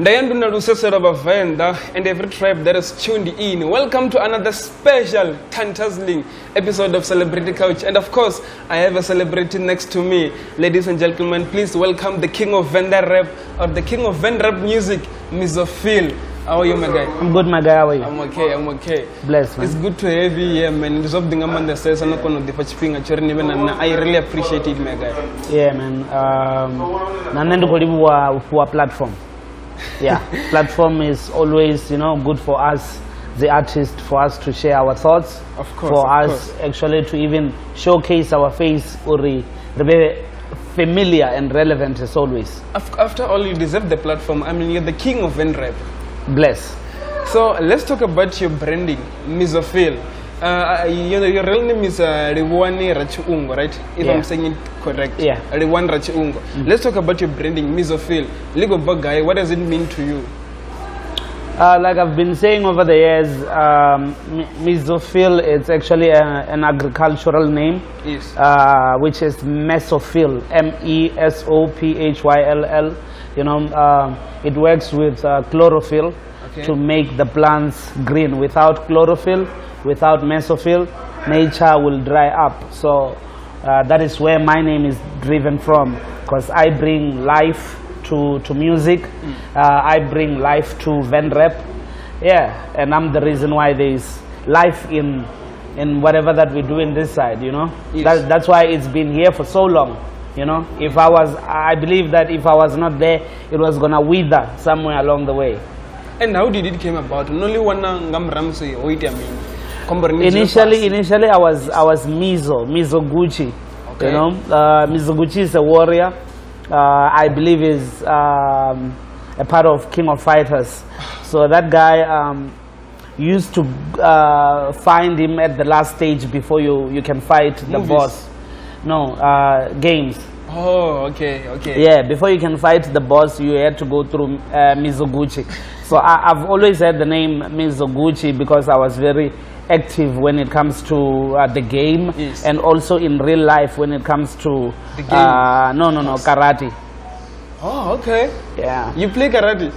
Venda and every tribe that is tuned in. Welcome to another special, tongue-tuzzling episode of Celebrity Couch. And of course, I have a celebrity next to me. Ladies and gentlemen, please welcome the king of Venda-rap, or the king of Ven-rap music, Mizo Phyll. How are you, my guy? I'm good, my guy. How are you? I'm okay. Blessed, man. It's good to have you here, man. I really appreciate it, my guy. Yeah, man. Platform. Yeah, platform is always, good for us, the artists, for us to share our thoughts. Of course. For us actually to even showcase our face, the very familiar and relevant as always. After all, you deserve the platform. I mean, you're the king of Ven-rap. Bless. So let's talk about your branding, Mizo Phyll. Your real name is Riwani Rachiungo, right? If I'm saying it correct. Yeah. Riwani Rachiungo. Let's talk about your branding, Mizo Phyll. Legal bug guy, what does it mean to you? Like I've been saying over the years, Mizo Phyll is actually an agricultural name, yes. Which is Mizo Phyll, MESOPHYLL. It works with chlorophyll to make the plants green. Without chlorophyll, without Mizo Phyll, nature will dry up. So that is where my name is driven from, because I bring life to music. I bring life to Ven-rap. Yeah, and I'm the reason why there is life in whatever that we do in this side, Yes. That's why it's been here for so long. I believe that if I was not there, it was gonna wither somewhere along the way. And how did it came about? Initially, I was Mizo Gucci. Okay. Mizo Gucci is a warrior. I believe is a part of King of Fighters. So that guy used to find him at the last stage before you can fight the boss. No, games. Oh, okay. Yeah, before you can fight the boss, you had to go through Mizo Gucci. So I've always had the name Mizo Gucci because I was very active when it comes to the game, yes. And also in real life when it comes to the game. Karate. Oh, okay. Yeah. You play karate?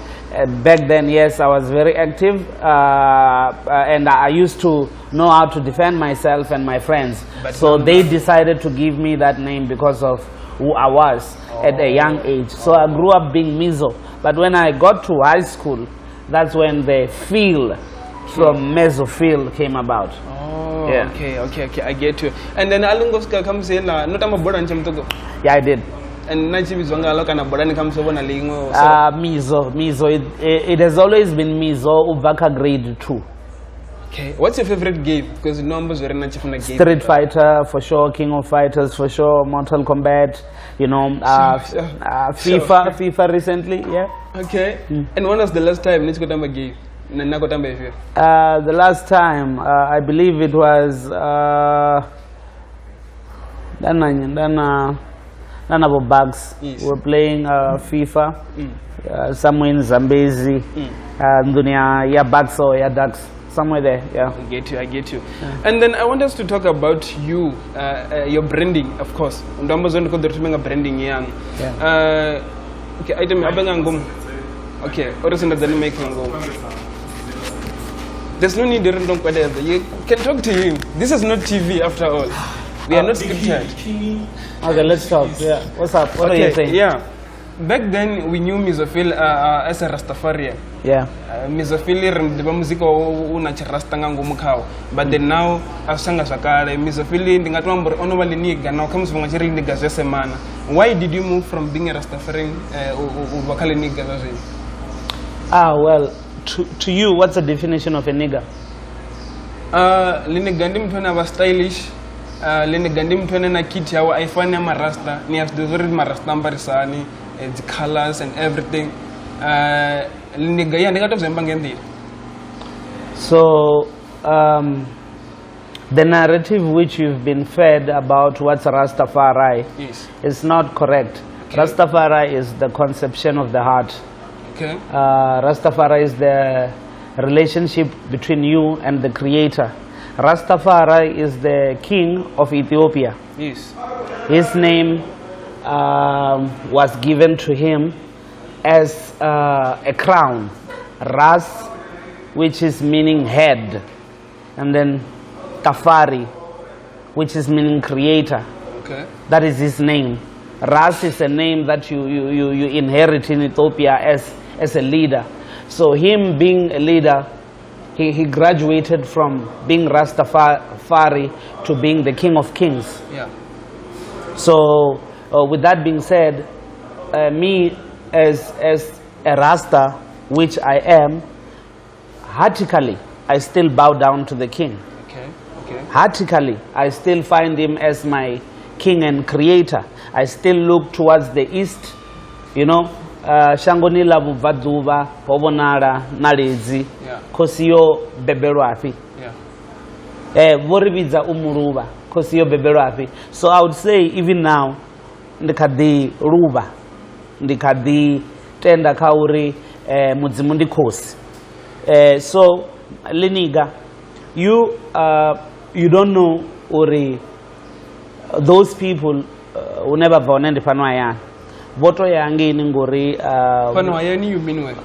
Back then, yes, I was very active, and I used to know how to defend myself and my friends. But so they decided to give me that name because of who I was at a young age. So I grew up being Mizo. But when I got to high school, that's when the Phyll from Mizo Phyll came about. Oh, yeah. Okay, I get you. And then Alungoska comes in, not I'm a board and Chamtogo. Yeah, I did. And Mizo, it has always been Mizo Ubaka grade 2. Okay, what's your favorite game? Because the numbers were not from the game. Street Fighter for sure, King of Fighters for sure, Mortal Kombat, FIFA recently, yeah. Okay. And when was the last time you got a game? The last time, I believe it was none of our bags. Yes. We're playing FIFA somewhere in Zambezi, Dunia, Bags or Ducks, somewhere there. Yeah. I get you. Yeah. And then I want us to talk about you, your branding, of course. Branding young. Yeah. Okay, item okay, or is it making go? There's no need to whatever. You can talk to him. This is not TV after all. We are not scripted. Okay, let's talk. Yeah. What's up? What are you saying? Yeah. Back then, we knew Mizo Phyll as a Rastafarian. Yeah. Mizo Phyll the music but then now Asanga Sakare, Mizo Phyll comes from a why did you move from being a Rastafarian well, to you, what's the definition of a nigga? Linegandim was stylish. Linegandim na kit yawa ifanya marasta ni afdhuri marasta mbarisani the colors and everything. So the narrative which you've been fed about what's Rastafari is not correct. Okay. Rastafari is the conception of the heart. Okay. Rastafari is the relationship between you and the Creator. Rastafari is the king of Ethiopia. Yes. His name was given to him as a crown. Ras, which is meaning head, and then Tafari, which is meaning creator. Okay. That is his name. Ras is a name that you inherit in Ethiopia as a leader. So him being a leader, he graduated from being Rastafari to being the King of Kings. Yeah. So with that being said, me as a Rasta, which I am, heartically, I still bow down to the King. Okay. Okay. Heartically, I still find him as my King and Creator. I still look towards the east, you know. Shangoni labu vadzuva pobonara nalezi kosiyo bebelwapi. Voribiza umuruba kosiyo bebelwapi. So I would say even now ndikadi ruba ndikadi tenda kauri mudzimundi kosi. So Liniga, you don't know ori those people who never vonende panwaya. Voto yangi ningori panwaya you mean when?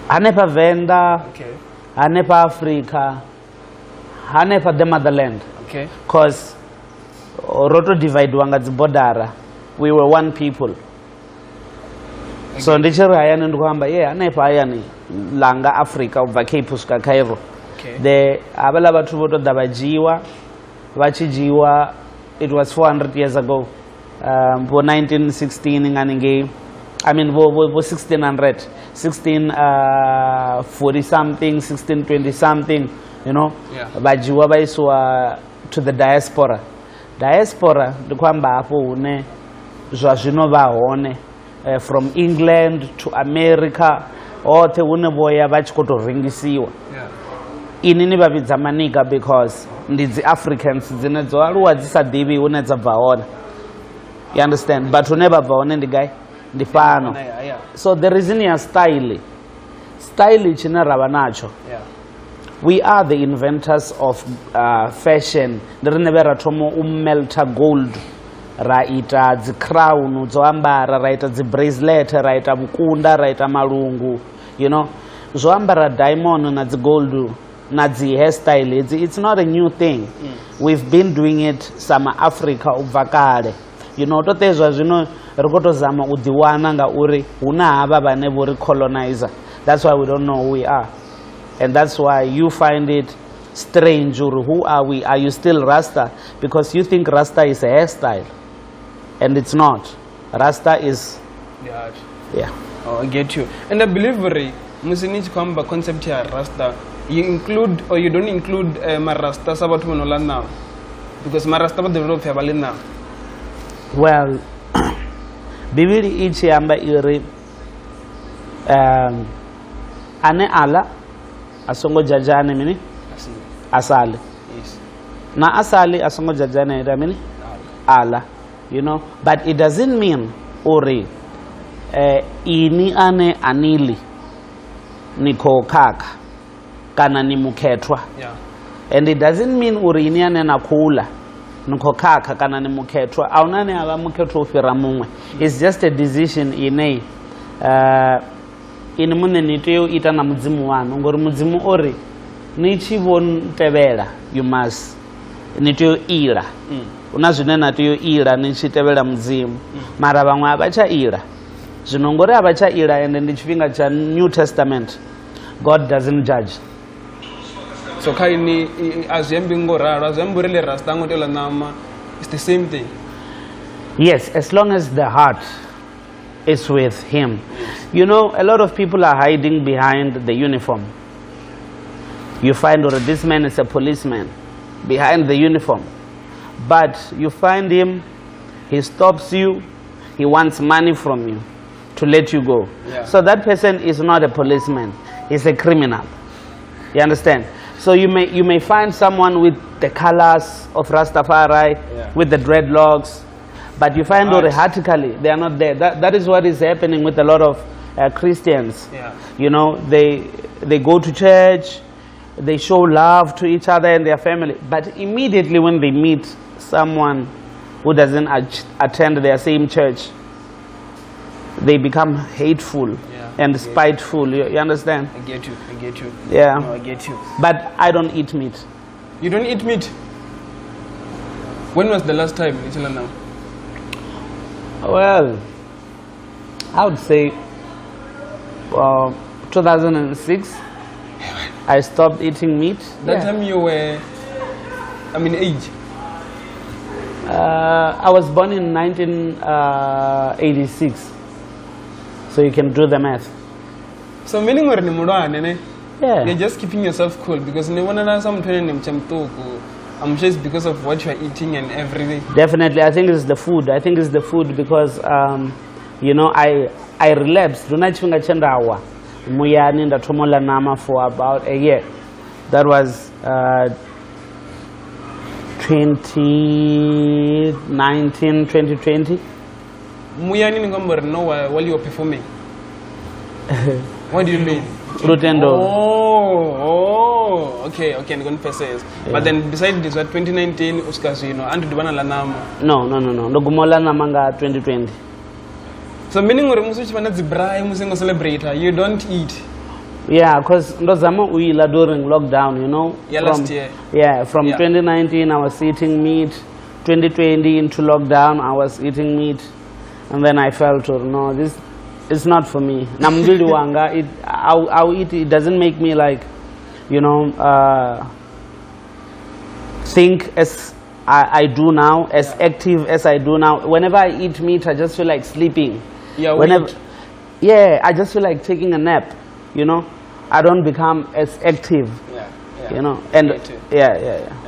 Hanepa Venda, okay. Hanepa Africa, Hanepa the motherland. Okay. Cause roto divide wangazi bodara. We were one people. Okay. So ndichero ayani ndukwamba hanepa ayani langa Africa uva Cape Uska Cairo. Okay. The abala batu voto dabajiwa vachijiwa. It was 400 years ago. For 1916 nganinge, I mean for 1600, 1640 something, 1620 something, you know. Bajiwa baiswa to the diaspora. Diaspora ndikwamba hapo une zwazvino vahone from England to America ote une boya vachikotoringisiwa. Inini vavidza manika because ndidzi Africans dzinedzo aluwa dzisadivi une dzabvaona. You understand? But who never vaone ndi guy ndi pano. So there is in style china ravanacho. We are the inventors of fashion. Ndirinevera tomo melta gold raita dzi crown zoambara raita dzi bracelet raita mukunda raita malungu, you know, zoambara diamond na dzi gold na dzi hairstyle. It's not a new thing. We've been doing it some Africa ubvakale. You know, totezwa zvino rikotozama udiwana nga uri una hava vane vori colonizer. That's why we don't know who we are. And that's why you find it strange, uri, who are we? Are you still Rasta? Because you think Rasta is a hairstyle. And it's not. Rasta is... Yeah. Oh, I get you. And I believe musinichi kwamba concept ya Rasta, you include or you don't include Marasta sabatu manola now. Because Marasta ba develop ya bali now. Well, Bibili ichi amba iri ane ala asongo jajane mini asali. Yes. Na asali asongo jajane ira mini ala, you know. But it doesn't mean uri ini ane anili niko kaka kana ni muketwa. Yeah. And it doesn't mean uri ini ane nakula niko kaka kana ni muketwa aunane aba muketwa ufira mumwe. It's just a decision ine ini mune niteo ita na mudzimu wanu ngori mudzimu ori nichivonitevera you must niteo ira unazvine nateo ira nichitevera mudzimu mara vamwe avachaira zvino ngori avachaira ende ndichipinga cha New Testament. God doesn't judge. So kaini azembi ngorara azembi really Rasta ngotela nama, it's the same thing. Yes, as long as the heart is with him. You know, a lot of people are hiding behind the uniform. You find that this man is a policeman behind the uniform. But you find him, he stops you, he wants money from you to let you go. Yeah. So that person is not a policeman, he's a criminal. You understand? So you may find someone with the colors of Rastafari, with the dreadlocks, but you find automatically they are not there. That is what is happening with a lot of Christians. Yeah. You know, they go to church, they show love to each other and their family, but immediately when they meet someone who doesn't attend their same church, they become hateful and spiteful. You understand? I get you. Yeah. No, I get you. But I don't eat meat. You don't eat meat? When was the last time until now? Well, I would say 2006. I stopped eating meat. That time you were, age? I was born in 1986. So you can do the math. So meaning we're yeah. You're just keeping yourself cool because I'm sure it's because of what you're eating and everything. Definitely, I think it's the food. I think it's the food because you know, I relapsed. Muyani ndatomola nama for about a year. That was 2019, 2020. Muyani ni kwamba no while you were performing. What do you mean? Rutendo. Oh, okay, I'm going to say. But then besides this, what 2019 Uskazi, you know, and the banana nama. No. Nogumola namanga 2020. So meaning you celebrate, you don't eat. Yeah, because ndozama uila during lockdown, you know. Yeah, last year. Yeah, from 2019 I was eating meat. 2020 into lockdown I was eating meat, and then I felt, no, this is not for me. Namgili wanga, I'll eat it. It doesn't make me like, you know, think as I do now, as active as I do now. Whenever I eat meat, I just feel like sleeping. Yeah, I just feel like taking a nap, you know. I don't become as active, you know. And I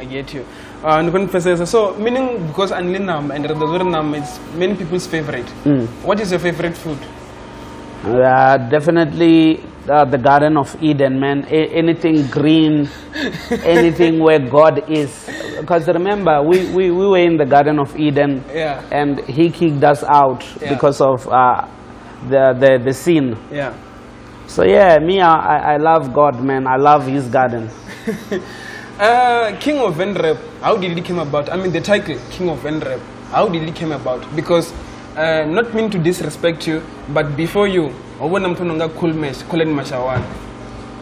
get you. So meaning because Anlinam and Radazurnam is many people's favorite. What is your favorite food? Definitely the Garden of Eden, man. Anything green, anything where God is. Because remember, we were in the Garden of Eden, and He kicked us out because of the sin. Yeah. So yeah, me, I love God, man. I love His garden. King of Ven-rap, how did it come about? I mean, the title King of Ven-rap, how did it come about? Because not mean to disrespect you, but before you, Colin Mashawan,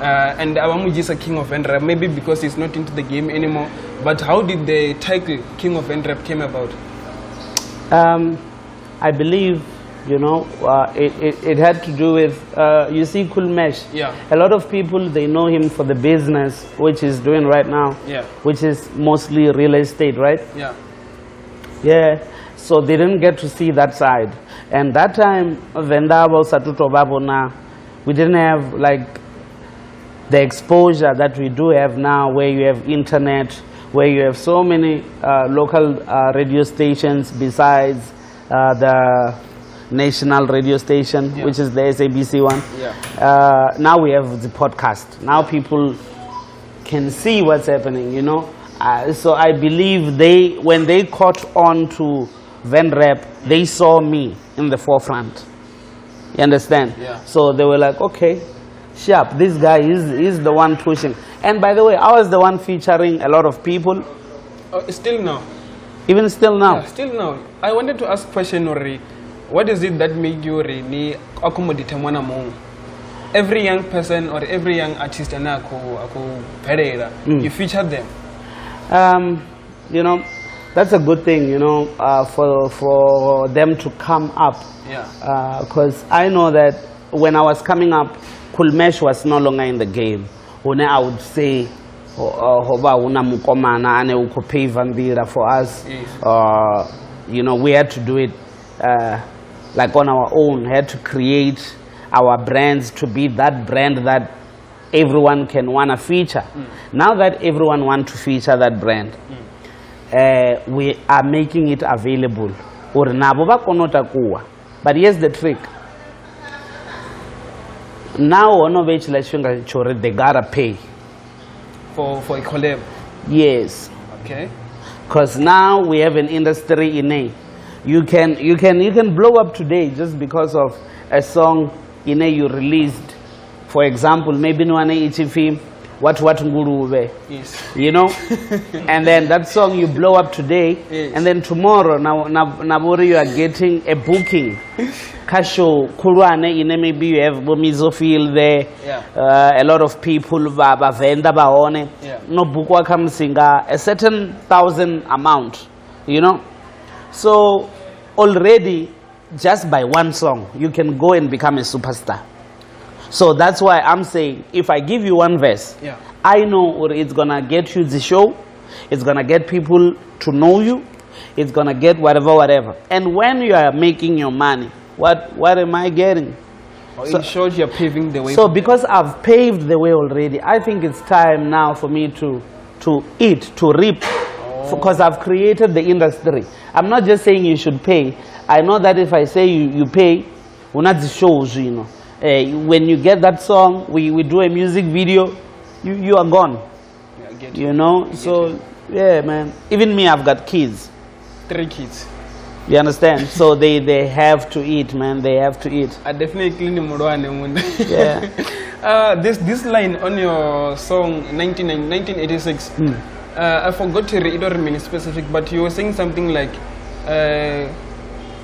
and Awamuji is a King of Ven-rap, maybe because he's not into the game anymore. But how did the title King of Ven-rap came about? I believe, you know, it had to do with, you see, Kulmesh. Yeah. A lot of people, they know him for the business, which he's doing right now, which is mostly real estate, right? Yeah. Yeah. So they didn't get to see that side. And that time, Venda was Satutobabona, we didn't have like the exposure that we do have now, where you have internet, where you have so many local radio stations besides the national radio station, which is the SABC one. Now we have the podcast. Now people can see what's happening, you know. So I believe when they caught on to Ven-rap, they saw me in the forefront. You understand? So they were like, okay, sharp, this guy is the one pushing. And by the way, I was the one featuring a lot of people. Still now? Even still now? Yeah, still now. I wanted to ask a question, Ori. What is it that made you really accommodate mwana mo? Every young person or every young artist you feature them? You know, that's a good thing, you know, for them to come up. Because I know that when I was coming up, Kulmesh was no longer in the game. I would say, for us, you know, we had to do it like on our own. Had to create our brands to be that brand that everyone can want to feature. Now that everyone wants to feature that brand, we are making it available. But here's the trick. Now one of which they gotta pay for a collab. Yes. Okay. Because now we have an industry in A. You can blow up today just because of a song in A you released. For example, maybe no one E12, what ngulube. Yes. You know? And then that song you blow up today, yes. and then tomorrow now you are getting a booking. Kasho Kurwane in maybe you have Mizo Phyll there, a lot of people Venda baone. No bookwa come singer a certain 1,000 amount, you know. So already just by one song you can go and become a superstar. So that's why I'm saying if I give you one verse, I know it's gonna get you the show, it's gonna get people to know you, it's gonna get whatever. And when you are making your money, what am I getting? So, in short, you're paving the way. So because I've paved the way already, I think it's time now for me to eat, to reap, because I've created the industry. I'm not just saying you should pay. I know that if I say you pay, we're not the shows, you know. When you get that song, we do a music video, you are gone. You know, so yeah, man. Even me, I've got kids. 3 kids. You understand? So they have to eat, man. They have to eat. I definitely need more. Yeah. This line on your song 1986. I forgot to read or mean specific, but you were saying something like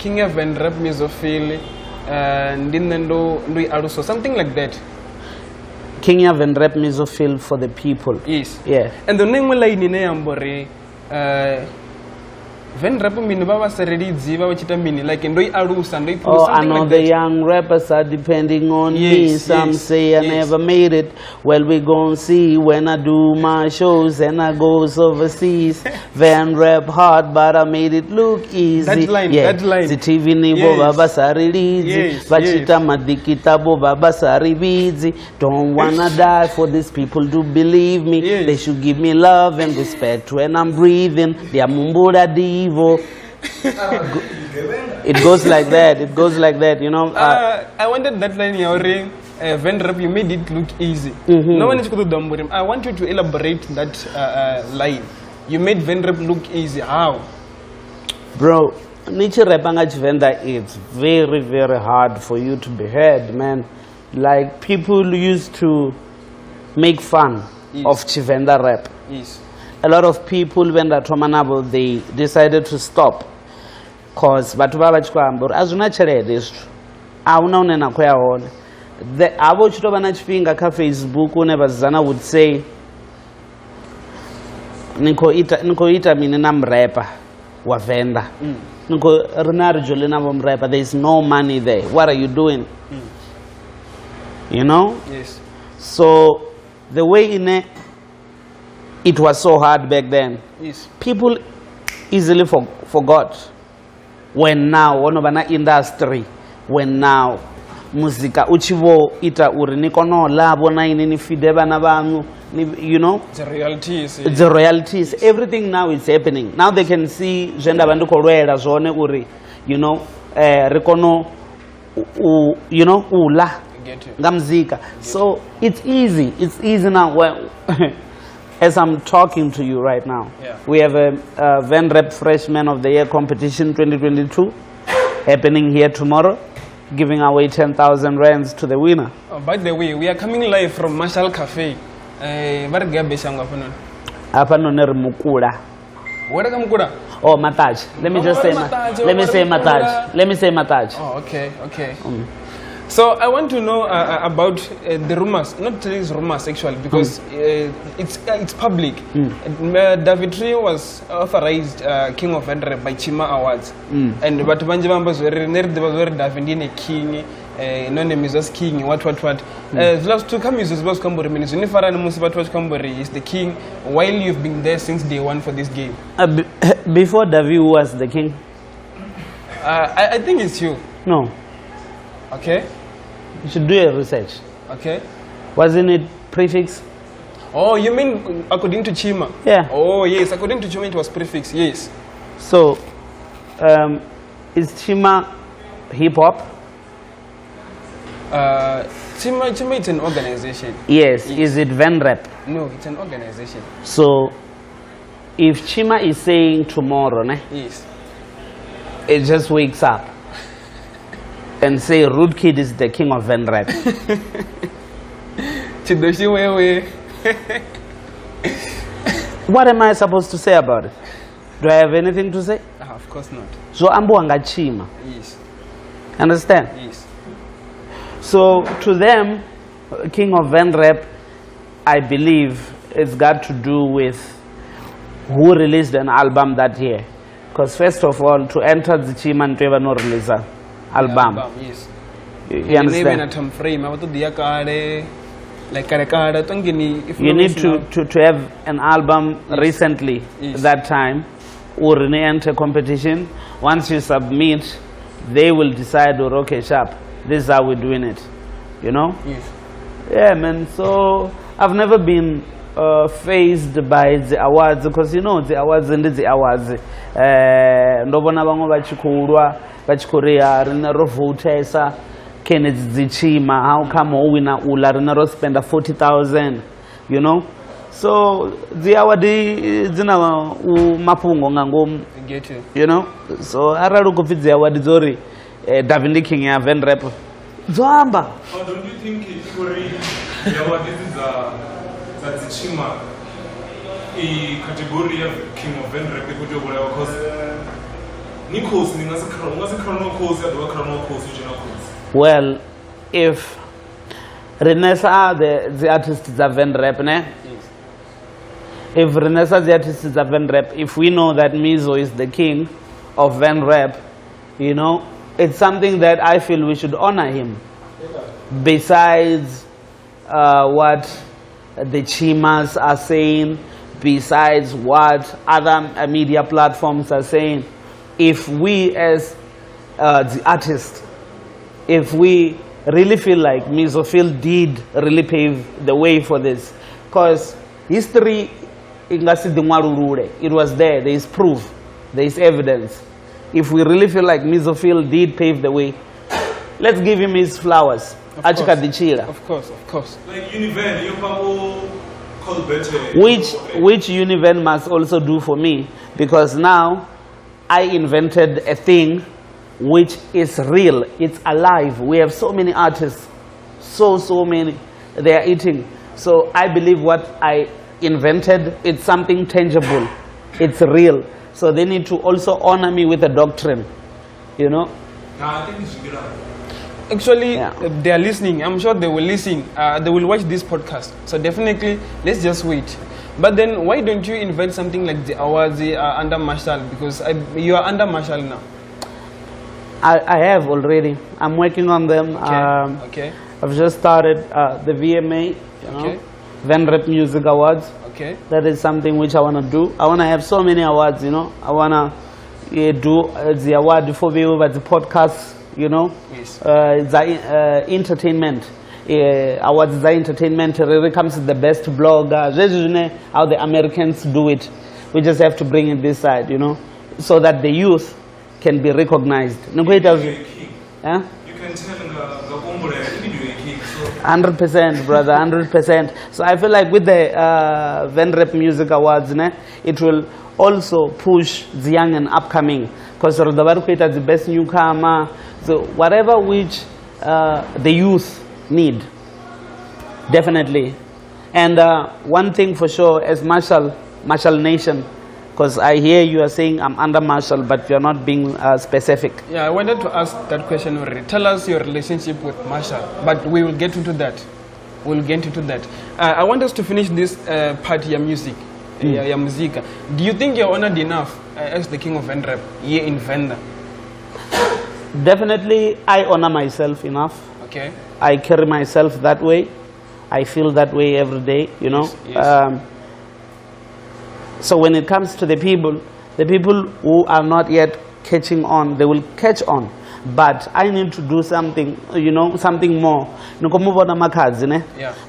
King of Ven-rap Mizo Phyll and something like that. King of Ven-rap Mizo Phyll for the people. Yes. Yeah. And the name line in Ambore Ven-rap mean baba seredi ziva wachita mini like ndoi arusa ndoi oh, I know like the young rappers are depending on me. Some say I never made it. Well, we gon' see when I do my shows and I goes overseas. Ven-rap hard, but I made it look easy. That line, that line. The TV nibo baba sarilizi. Bachita madikita bo baba saribizi. Don't wanna die for these people to believe me. They should give me love and respect when I'm breathing. They are mumbura di. It goes like that. It goes like that, you know. I wanted that line in your ring. Ven-rap, you made it look easy. No one is going to dumb him. I want you to elaborate that line. You made Ven-rap look easy. How? Bro, Niche Repanga Venda, it's very, very hard for you to be heard, man. Like people used to make fun of Chivenda rap. Yes. A lot of people when that Tomanabo they decided to stop cause batubaba chikwambura azuna chelede istu aunaonena kuyaona the abo chitobana chipinga ka Facebook unebazana would say niko ita mini na mrapper wa Venda niko rinari jolina wa mrapper. There is no money there. What are you doing? You know? Yes. So the way it was so hard back then. Yes. People easily forgot. When now, one of an industry, when now, muzika uchivo ita uriniko no labo na inini fideba na bangu, you know. The realities. The realities. Everything now is happening. Now they can see gender bandu korwela zone uri, you know, rekono, you know, ula. Ngamzika. So it's easy. It's easy now. Well, as I'm talking to you right now, we have a Ven-rap Freshman of the Year competition 2022 happening here tomorrow, giving away 10,000 rands to the winner. Oh, by the way, we are coming live from Marshal Cafe. Where Oh, Mataj. Let me just say Mataj. Let me say Mataj. Oh, okay, okay. So I want to know about the rumors, not these rumors actually, because it's public. David Trio was authorized King of Venda by Tshima Awards, and but Banjabambas were David King, no name is King. What? Last two cameos is Boss Kambori means Unifara and Musibat Kambori is the king. While you've been there since day one for this game. Before David was the king. I think it's you. No. Okay. You should do a research. Okay. Wasn't it prefix? Oh, you mean according to Tshima? Yeah. Oh, yes. According to Tshima, it was prefix. Yes. So, is Tshima hip hop? Tshima, it's an organization. Yes. Is it Ven-rap? No, it's an organization. So, if Tshima is saying tomorrow, yes, it just wakes up and say Rude Kid is the king of Ven-rap. What am I supposed to say about it? Do I have anything to say? Of course not. So ambuanga Tshima. Yes. Understand? Yes. So to them, King of Ven-rap, I believe it's got to do with who released an album that year. Because first of all, to enter the Tshima and to ever no release an album. Yes. You understand? You need to have an album recently, that time, or enter competition. Once you submit, they will decide, or okay, sharp, this is how we're doing it. You know? Yes. Yeah, man. So I've never been faced by the awards, because you know the awards and the awards. Ndobona bango bachikulwa bachikorea rina rovotesa Kenneth Tshima, how come we win ula rina spend 40,000, you know? So the award zina mapungo ngangom, get you. you know? So araru kufit the award zori Davindi King ya Ven-rap Zoamba. How don't you think the award is Tshima a category of King of Ven-rap because well, if Renessa the artists are Ven-rap, if Renessa the artists are Ven-rap, if we know that Mizo is the king of Ven-rap, you know, it's something that I feel we should honor him. Besides what the Tshimas are saying, besides what other media platforms are saying, if we as the artists, if we really feel like Mizo Phyll did really pave the way for this, because history, it was there is proof, there is evidence. If we really feel like Mizo Phyll did pave the way, let's give him his flowers. Of course. Like Univen, which Univen must also do for me, because now I invented a thing which is real, it's alive. We have so many artists, so many, they are eating. So I believe what I invented, it's something tangible, it's real. So they need to also honor me with a doctrine, you know. I think it should be right. Actually, they are listening. I'm sure they will listen. They will watch this podcast. So definitely, let's just wait. But then, why don't you invent something like the awards under Marshal? Because you are under Marshal now. I have already. I'm working on them. Okay. I've just started the VMA, you know, Ven-rap Music Awards. Okay. That is something which I want to do. I want to have so many awards, you know. I want to do the award for the podcast, you know. Yes. The entertainment. Awards the entertainment really comes to the best blogger. How the Americans do it. We just have to bring it this side, you know, so that the youth can be recognized. You can tell 100%, brother, 100%. So I feel like with the Ven-rap Music Awards, it will also push the young and upcoming, because the best newcomer. So whatever which the youth need, definitely. And one thing for sure, as Marshal Nation, because I hear you are saying I'm under Marshal, but you're not being specific. Yeah, I wanted to ask that question already. Tell us your relationship with Marshal, but we will get into that. We'll get into that. I want us to finish this part, your music, your music. Do you think you're honored enough as the king of Ven-rap here in Venda? Definitely, I honor myself enough. Okay. I carry myself that way. I feel that way every day, you know. Yes. So when it comes to the people who are not yet catching on, they will catch on. But I need to do something, you know, something more. Yeah.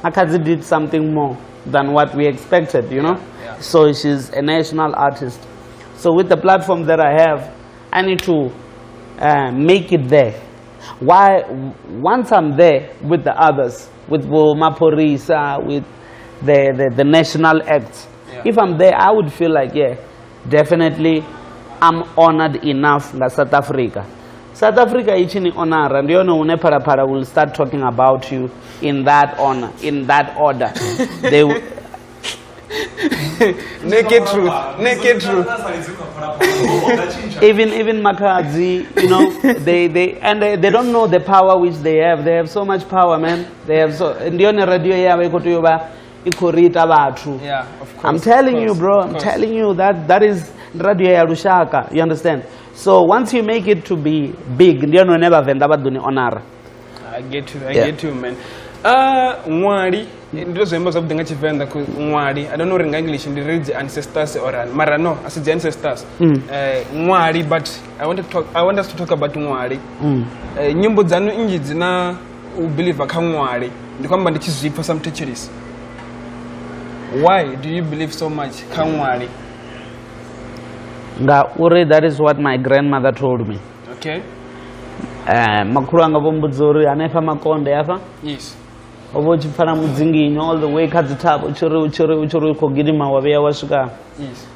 Makazi did something more than what we expected, you know. Yeah. So she's a national artist. So with the platform that I have, I need to make it there. Once I'm there with the others, with Maporisa, with the national acts, if I'm there, I would feel like, yeah, definitely I'm honored enough in South Africa. South Africa ichini honor, and you know, Para will start talking about you in that honor, in that order. Naked truth. Naked truth. Even Makadzi, you know, they don't know the power which they have. They have so much power, man. They have so. Ndione radio ya weko tuyoba ikorita bathu. Yeah, of course. I'm telling you, bro. I'm telling you that is radio ya Rushaka. You understand? So once you make it to be big, ndione never Venda baduni honor. I get you, man. Mwari, ndozo emba sabu denga chivenda ku mwari. I don't know in English in the ancestors or marano as the ancestors. Mwari, but I want us to talk about mwari. Nyimbo zanu inji zina believe aka mwari. Ndikwamba ndichizi for some teachers. Why do you believe so much kamwari? That is what my grandmother told me. Okay. Makuru anga bombuzuri anefa makonde yafa. Yes. Obochifana mudzinginyo all the way kadzitabo uchuri kogirima wabeya wasuka. Yes.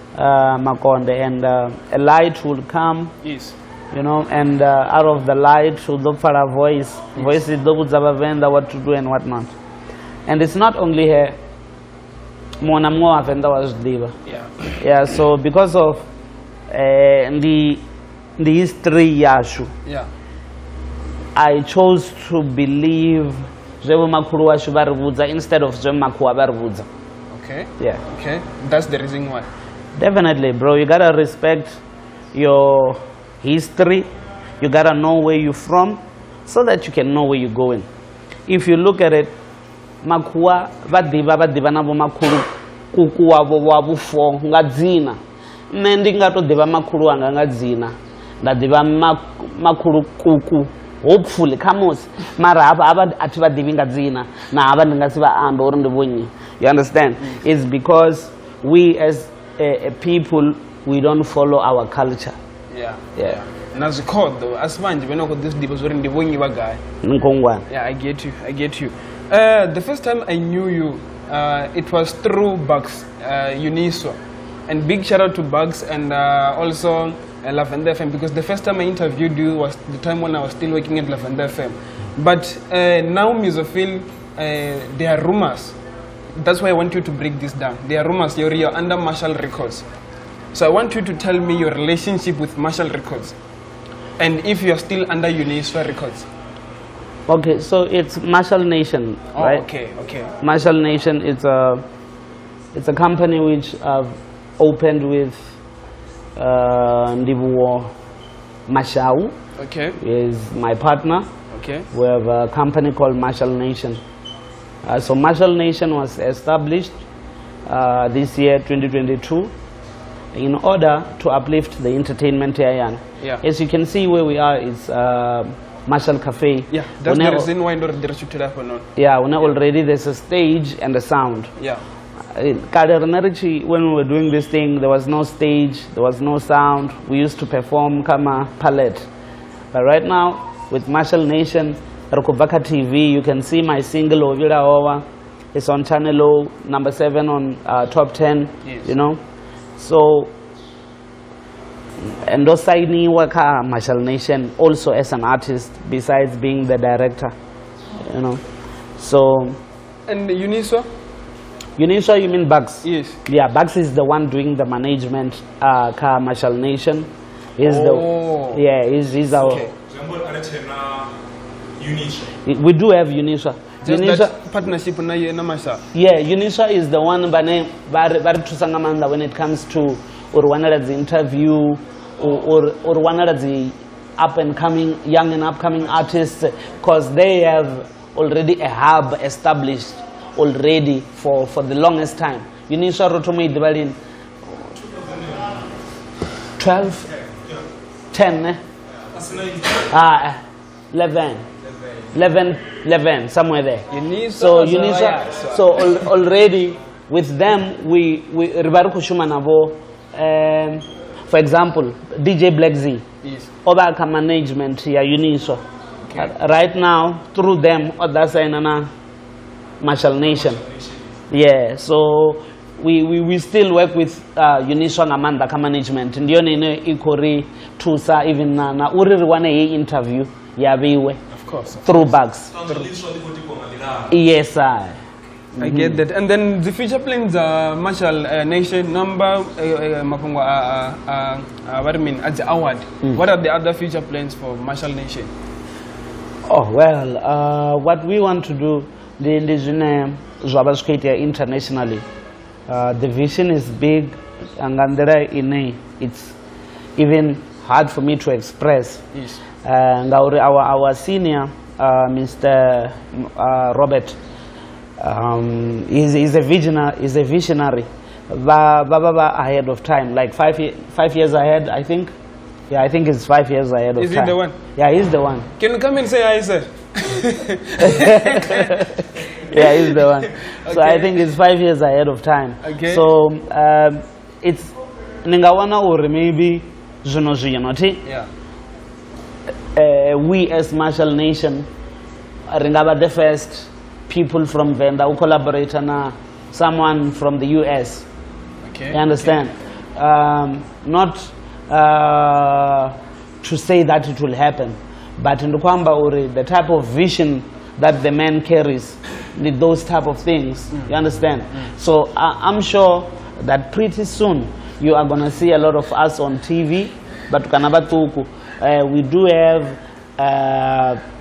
Makonde and a light will come. Yes. You know, and out of the light should look for a voice. Yes. Voice is double Venda what to do and what not. And it's not only her. Mona Venda was diva. Yeah. Yeah. So because of the history yashu. Yeah. I chose to believe Makuru Ashubarvudza instead of Makua Barvudza. Okay. Yeah. Okay. That's the reason why. Definitely, bro. You gotta respect your history. You gotta know where you're from so that you can know where you're going. If you look at it, Makua Vadiva nabo Makuru Kuku wabu fo ngadzina. Mendinga to deva Makuru anga ngadzina. Na deva Makuru kuku. Hopefully, kamos mara aba atiba divinga zina na aba ngasiba ando ndibonyi. You understand? It's because we as a people we don't follow our culture. Yeah. Yeah. Nazikod though as manje benoko this dibos were ndibonyi bagay. Nkongwana. Yeah, I get you. The first time I knew you, it was through Bugs, Uniswa, and big shout out to Bugs and also. Venda FM, because the first time I interviewed you was the time when I was still working at Venda FM. But now Mizo Phyll, there are rumors. That's why I want you to break this down. There are rumors you're under Marshal Records. So I want you to tell me your relationship with Marshal Records and if you're still under Uniswa Records. Okay, so it's Marshal Nation, right? Okay. Marshal Nation is a company which I've opened with Ndibuo Mashau. Okay. Is my partner. Okay. We have a company called Marshal Nation. So Marshal Nation was established this year, 2022, in order to uplift the entertainment area. Yeah. As you can see where we are, it's Marshal Cafe. Yeah, that's the reason why there should happen. Yeah, already there's a stage and a sound. Yeah. When we were doing this thing, there was no stage, there was no sound. We used to perform kama palette. But right now, with Marshal Nation, Rukubaka TV, you can see my single Ovira Over. It's on channel number 7 on top 10. Yes. You know. So, and Dosaini Waka Marshal Nation also as an artist, besides being the director. You know. So. And Uniswa? Uniswa, you mean Bugs? Yes. Yeah, Bugs is the one doing the management. Marshal Nation is he's our. Okay. We do have Uniswa. That partnership na Masha. Yeah, Uniswa is the one when it comes to or one of the interview or one of the young and upcoming artists, because they have already a hub established already for the longest time. Uniswa Rotomo Idbalin 12 10 11 somewhere there. So Uniswa, so already with them we Ribaruku Shumanavo, for example DJ Black Z, yes. Obaka management here Uniswa. Okay. Right now through them that's another Marshal Nation. Yeah, so we still work with Uniswa Amanda management. Ndiyo nene ikori tusa even na uri wane interview yabiwe. Of course. Through Bugs. Yes, sir. I get that. And then the future plans are Marshal Nation number what do you mean at the award. What are the other future plans for Marshal Nation? Oh well, what we want to do the indigenous internationally. The vision is big, and it's even hard for me to express. Yes. And our senior, Mr. Robert, is a visionary. Ahead of time, like 5 years ahead, I think. Yeah, I think it's 5 years ahead of time. Is he the one? Yeah, he's the one. Can you come and say hi, sir? Yeah, he's the one. So I think it's 5 years ahead of time. Okay. So it's ningawana or maybe Yeah. We as Marshal Nation are the first people from Venda who collaborate on someone from the US. Okay. You understand? Not to say that it will happen, but in the type of vision that the man carries, with those type of things, you understand? So I'm sure that pretty soon you are gonna see a lot of us on TV, but we do have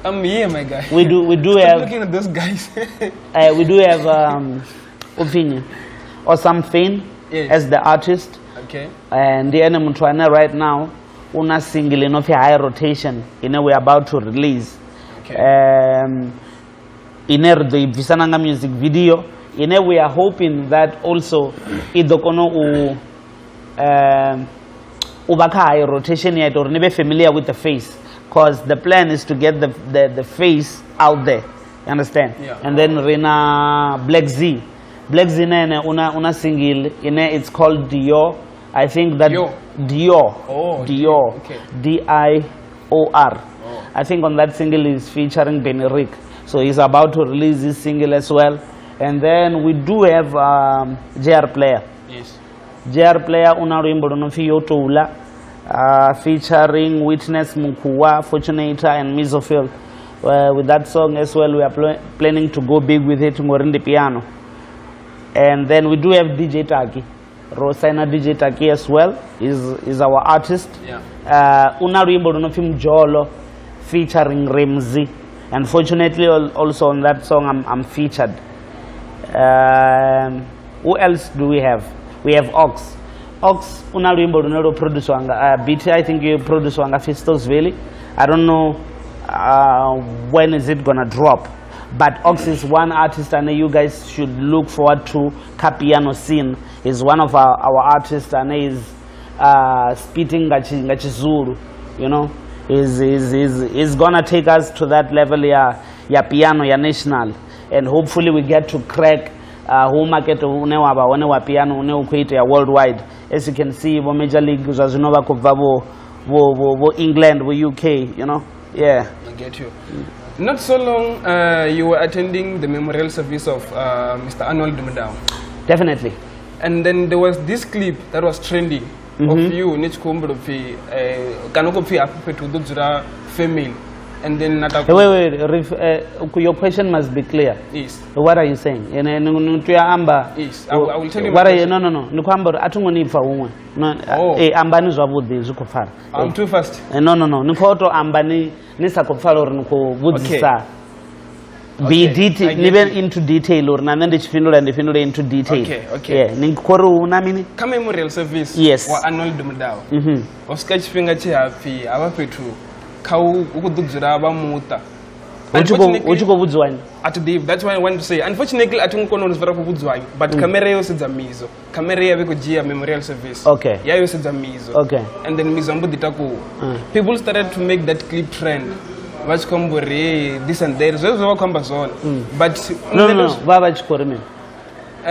I'm here, my guy. we do Stop have looking at those guys. we do have opinion or something. Yes. As the artist. Okay. And the enemy right now una single enough high rotation we're about to release. Okay. In the Visananga music video we are hoping that also idokono ubaka high rotation yet or never familiar with the face, because the plan is to get the face out there, you understand? Yeah. And then Rena Black Z una single it's called Dior. I think that Dior. Oh, Dior. Okay. Dior. Oh. I think on that single is featuring Benerick. So he's about to release this single as well. And then we do have JR Player. Yes. JR Player una wimbo donofiyo toula featuring Witness Mukuwa, Fortunator and Mizo Phyll. With that song as well, we are planning to go big with it in the piano. And then we do have DJ Taki. Rosaina DJ Taki as well is our artist. Yeah. Una wimbo donofim Jolo featuring Remzi. Unfortunately, also on that song I'm featured. Who else do we have? We have Ox. Ox una wimbo dono produce wanga beat. I think you produce wanga Festos Valley. I don't know when is it gonna drop. But Ox is one artist and you guys should look forward to. Kapiano Scene is one of our artists and he is spitting Gachizuru, you know. Is gonna take us to that level ya piano ya national, and hopefully we get to crack who market unewa piano unewa worldwide. As you can see, major league zazinova kuvabo England, UK, you know. Yeah. I get you. Not so long you were attending the memorial service of Mr. Arnold Dumedao. Definitely. And then there was this clip that was trending of you, Nichkumbufi, Kanokofi Apupetudura female. And then Wait, your question must be clear. Yes. What are you saying? Yes, I will tell you. What are you? No. Nikwamba atungoni fa umwe. No. Ambani zwabudi zukufara. I'm too fast. No. Nikoto ambani nisa kufara or niko budzisa. Be detail, even into detail or nanende chifindula and defindula into detail. Okay. Yeah. Nikoro unamini. Kama memorial service. Yes. Wa Arnold Dumedao. Oscar chifinga chihapi abapetu. Kau ukudugzira abamuta. Uchuko budzwani. That's why I want to say. Unfortunately, I don't know zvara kubudzwani, but camera yose za Mizo. Camera yabe kujia memorial service. Okay. Ya yose za Mizo. Okay. And then Mizo ambuditaku. People started to make that clip trend. Vachikombore this and that. Zvezo kwamba zone. But no. Baba chikoreme.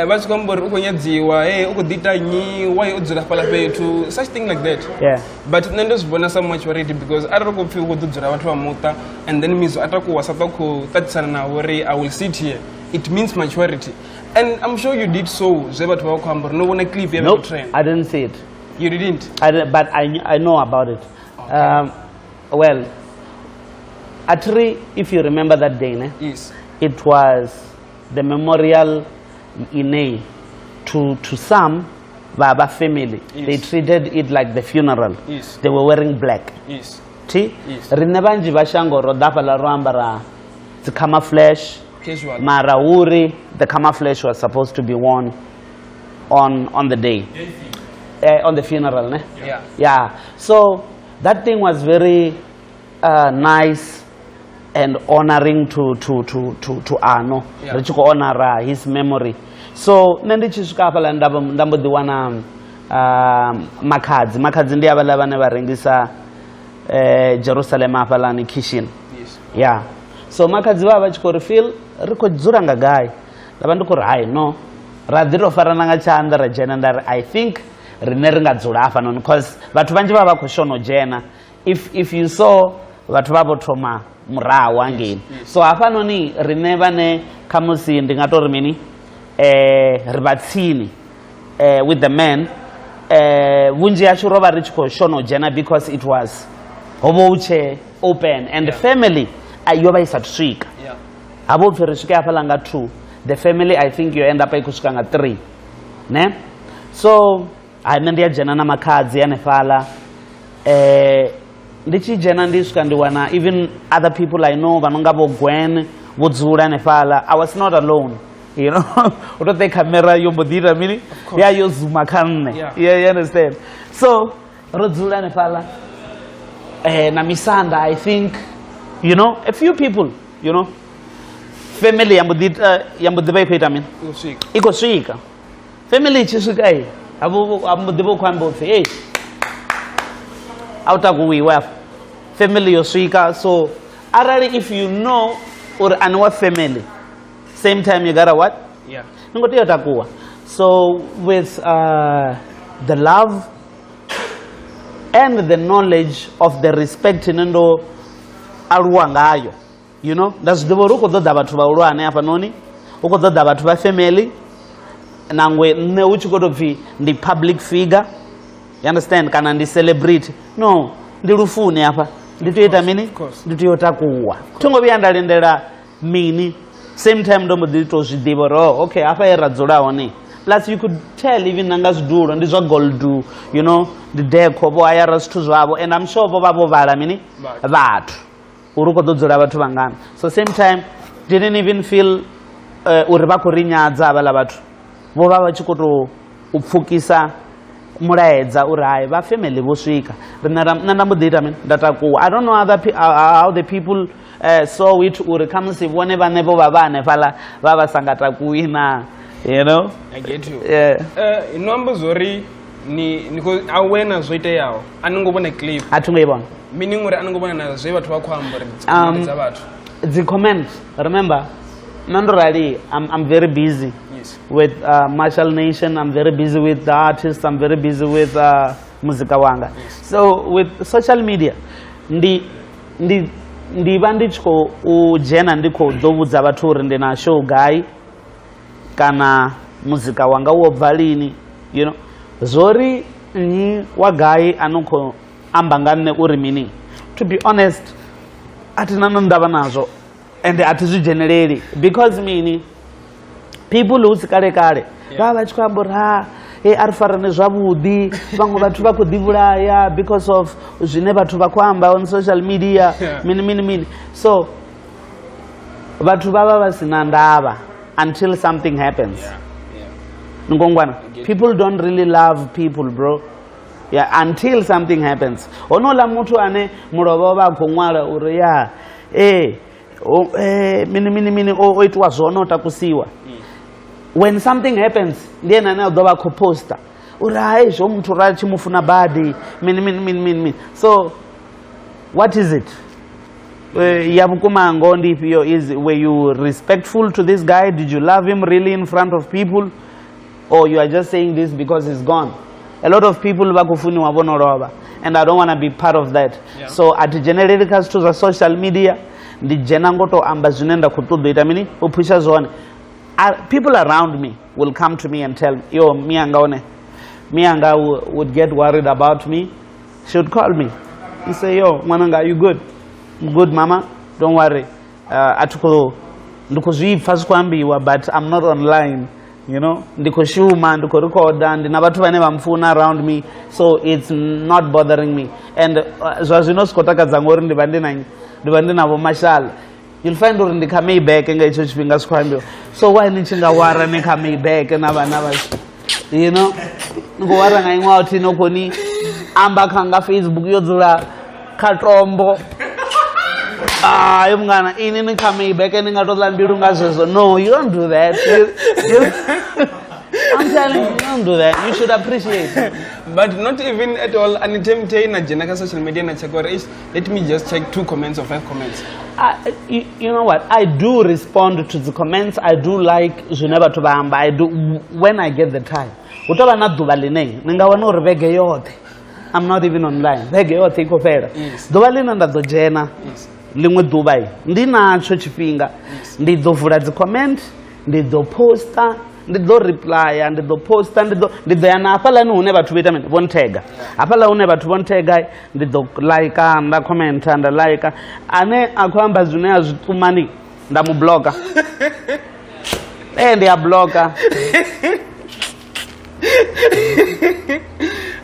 Vachikombore ukonyadziwa, ukudita nyi, why udzira pala petu, such thing like that. Yeah. But nendos bona so much worried because I don't know if you go to Muta and then Mizo Ataku was Ataku Tatsana worry, I will sit here. It means maturity. And I'm sure you did so, Zebat Wakamber, no one clip ever Nope, train. I didn't see it. You didn't? But I know about it. Okay. Well, Atri, if you remember that day, yes. It was the memorial ine to some baba family. Yes. They treated it like the funeral. Yes. They were wearing black. Yes. See? Yes. Rinebanji bashango rodapa la rambara the camouflage. Casual. Marauri, the camouflage was supposed to be worn on the day. On the funeral, ne? Yeah. Yeah. So that thing was very nice and honoring to Arno. Yeah. Richiko honor his memory. So nendi chisuka pala ndambo diwana makadzi ndi abala bane barengisa Jerusalem apala ni Kishin. Yes. Yeah. So makadzi baba chiko feel riko dzura nga guy. Labandu ko hai no. Radiro farana nga chanda rajena ndar I think rineringa dzura afa no because vatu vanji baba kushono jena. If you saw vatu babo trauma murawa ngeni. So afa no ni rineva ne kamusi ndingatori mini ribatsini with the men vunji yacho roba richiko shono jena because it was obuche open and the family yoba isatuswika. Yeah. Abo ferishika afalanga 2. The family I think you end up ikushikanga 3. Ne? So I nendia jena na makadzi yanefala ndichi jena ndisuka ndiwana even other people I know vanongabo Gwen vudzula nefala. I was not alone. You know, what the camera you modira mini? Yeah, you zoom kanne. Yeah, you understand. So, Rodzula Nepala, Namisanda, I think, you know, a few people, you know, family Yambudiba Petamin. Iko Shika. Family Chisukai, Abudibo Kwambo, hey, out of we were family Yoshika. So, already if you know or another family. Same time you gotta what? Yeah. So with the love and the knowledge of the respect nendo aruangayo, you know, that's the word uko dodabatu ba uruane hapa noni, uko dodabatu ba family, nangwe ne uchikodo vi the public figure, you understand? Kana ndi celebrity? No, ndi rufuni hapa, ndi tuyeta mini, ndi tuyota kuwa. Tungo biandalendera mini. Same time domo dito shidiboro. Okay, afa era zola oni. Plus you could tell even nangas do and this gold do, you know, the deco bo ayaras to zwabo and I'm sure babo bala mini that uruko do zola batu bangana. So same time didn't even feel uribako rinya zabala batu. Bo baba chikoto upfukisa muraedza urai ba family boswika. Nanambo dita min dataku. I don't know how the people so it would come see whenever never baba sangata kuina, you know. I get you. Yeah. Number zori ni niko awena zoite yao anungobona clip atungebona meaning uri anungobona na zwe bathu bakwambara bathu the comments. Remember naturally I'm very busy. Yes. With Marshal Nation. I'm very busy with the artists. I'm very busy with Muzika Wanga. Yes. So with social media ndi bandichko ujena ndiko dovudza vaturi ndina show guy kana Muzika Wanga uobvalini, you know, zori ni wa guy anuko ambangane uri mini. To be honest, atinana ndava nazo and atizvigenereri because mini people who's kare baba chikwambura arifara nezvavudi vamwe vatu vakudivuraya because of zvine vatu vakwamba on social media. Yeah. Mini. So vatu vava vasina ndava until something happens. Ngongwana. People don't really love people, bro. Yeah, until something happens. Onola mutu ane murovo vakongwara uri ya mini it was zonota kusiwa. When something happens, then another poster. Urai mtu rachi mufuna badi. Mini. So what is it? Yabukuma ngondi pio is were you respectful to this guy? Did you love him really in front of people? Or you are just saying this because he's gone? A lot of people bakufuni wabono roba, and I don't want to be part of that. Yeah. So at generic as to the social media, the jenangoto ambazunenda kutudu itamini upusha zone. People around me will come to me and tell, yo, Mianga would get worried about me. She would call me. He say, yo, Mananga, you good? Good, mama. Don't worry. Atuko ndikuzvipfa zvikwambiwa but I'm not online, you know, ndikushuma, ndikurecorda, ndina vatu vane vamfuna around me, so it's not bothering me. And zvazvino svikotakadza ngori ndiva ndinavo Marshal, you'll find uri ndikamayback nga icho chifhinga zvikwambiwa, so why nichingawara nekamayback navana vacho, you know, ngowara ngaimwa kuti nokoni amba kanga Facebook yodzura katombo. Mngana ini nikamayback ndingatodla mbiru ngazvezvo. No, you don't do that. I'm telling you, you don't do that. You should appreciate it. But not even at all. Anitemte na jenaka social media na chakora is, let me just check 2 comments or 5 comments. You know what? I do respond to the comments. I do like Zuneba Tubamba. I do when I get the time. Utaba na duvaline. Ningawana urvege yote. I'm not even online. Vege yote iko fera. Duvalina ndazo jena. Limwe Dubai. Ndinacho chifhinga. Ndidovula the comment. Ndidoposta. Ndido reply. Ndidoposta. Ndidoyana apala nune batu vita mene. Vontega. Apala une batu vontega. Ndido like anda comment anda like. Ane akwamba zune azutumani. Ndamu blogger. Ndi a blogger.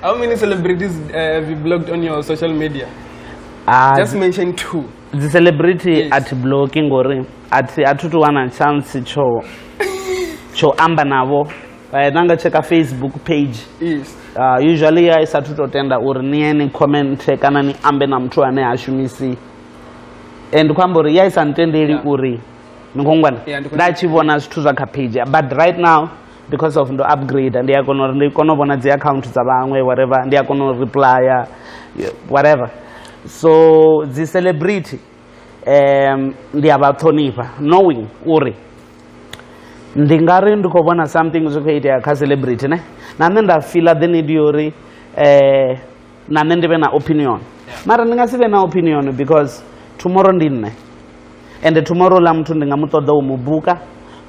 How many celebrities have you blogged on your social media? Just mention 2. The celebrity at blogging or at atutuwana chance cho amba navo. Nanga check a Facebook page. Yes. Usually I satutotenda or ni comment kana ni ambe na mtu ane ashumisi. And kwambori yes antendeli uri. Ngongwana. Ndachivona situza ka page. But right now because of the upgrade and they are going to the accounts whatever and they are going to reply whatever. So the celebrity they about Tonipa knowing uri ndingari ndikubona something zokuita ka celebrity ne na nenda feel the need yuri na nende na opinion mara ndingasibe na opinion because tomorrow ndine and tomorrow la mtu ndingamutoda umubuka.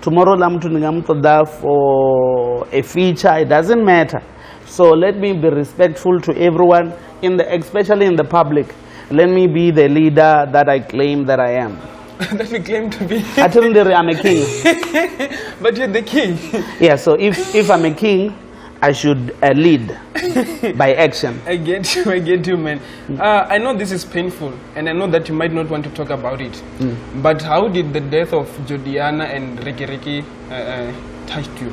Tomorrow lamtu ningamtoda for a feature, it doesn't matter. So let me be respectful to everyone, especially in the public. Let me be the leader that I claim that I am. That you claim to be? I tell you I'm a king. But you're the king. Yeah, so if I'm a king, I should lead by action. I get you, man. I know this is painful, and I know that you might not want to talk about it. But how did the death of Jodiana and Riki touch you?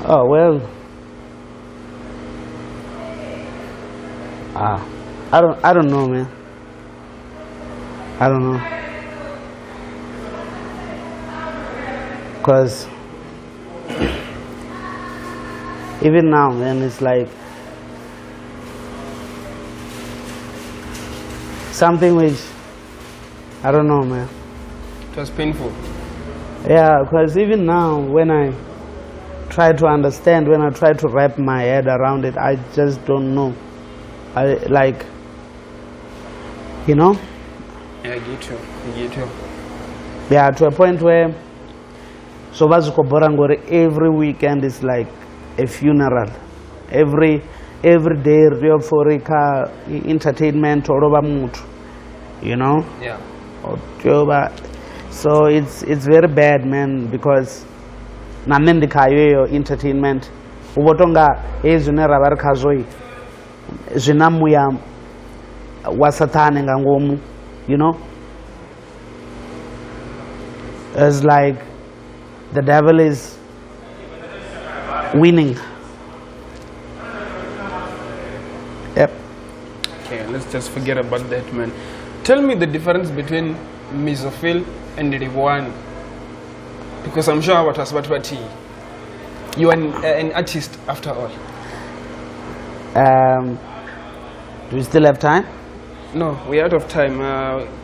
Oh well, I don't know, man. I don't know, cause even now, man, it's like something which I don't know, man. It was painful. Yeah, because even now, when I try to understand, when I try to wrap my head around it, I just don't know. I like, you know. Yeah, I get you. Yeah, to a point where so every weekend is like a funeral. Every day for entertainment or mutu, you know. Yeah. So it's very bad, man, because namendikayo entertainment ubotonga ezunera barkazoi zinamuya wasatane ngangomu, you know. It's like the devil is winning. Yep. Okay, let's just forget about that, man. Tell me the difference between Mizo Phyll and Ribwan, because I'm sure what was what you are an artist after all. Do we still have time? No, we're out of time.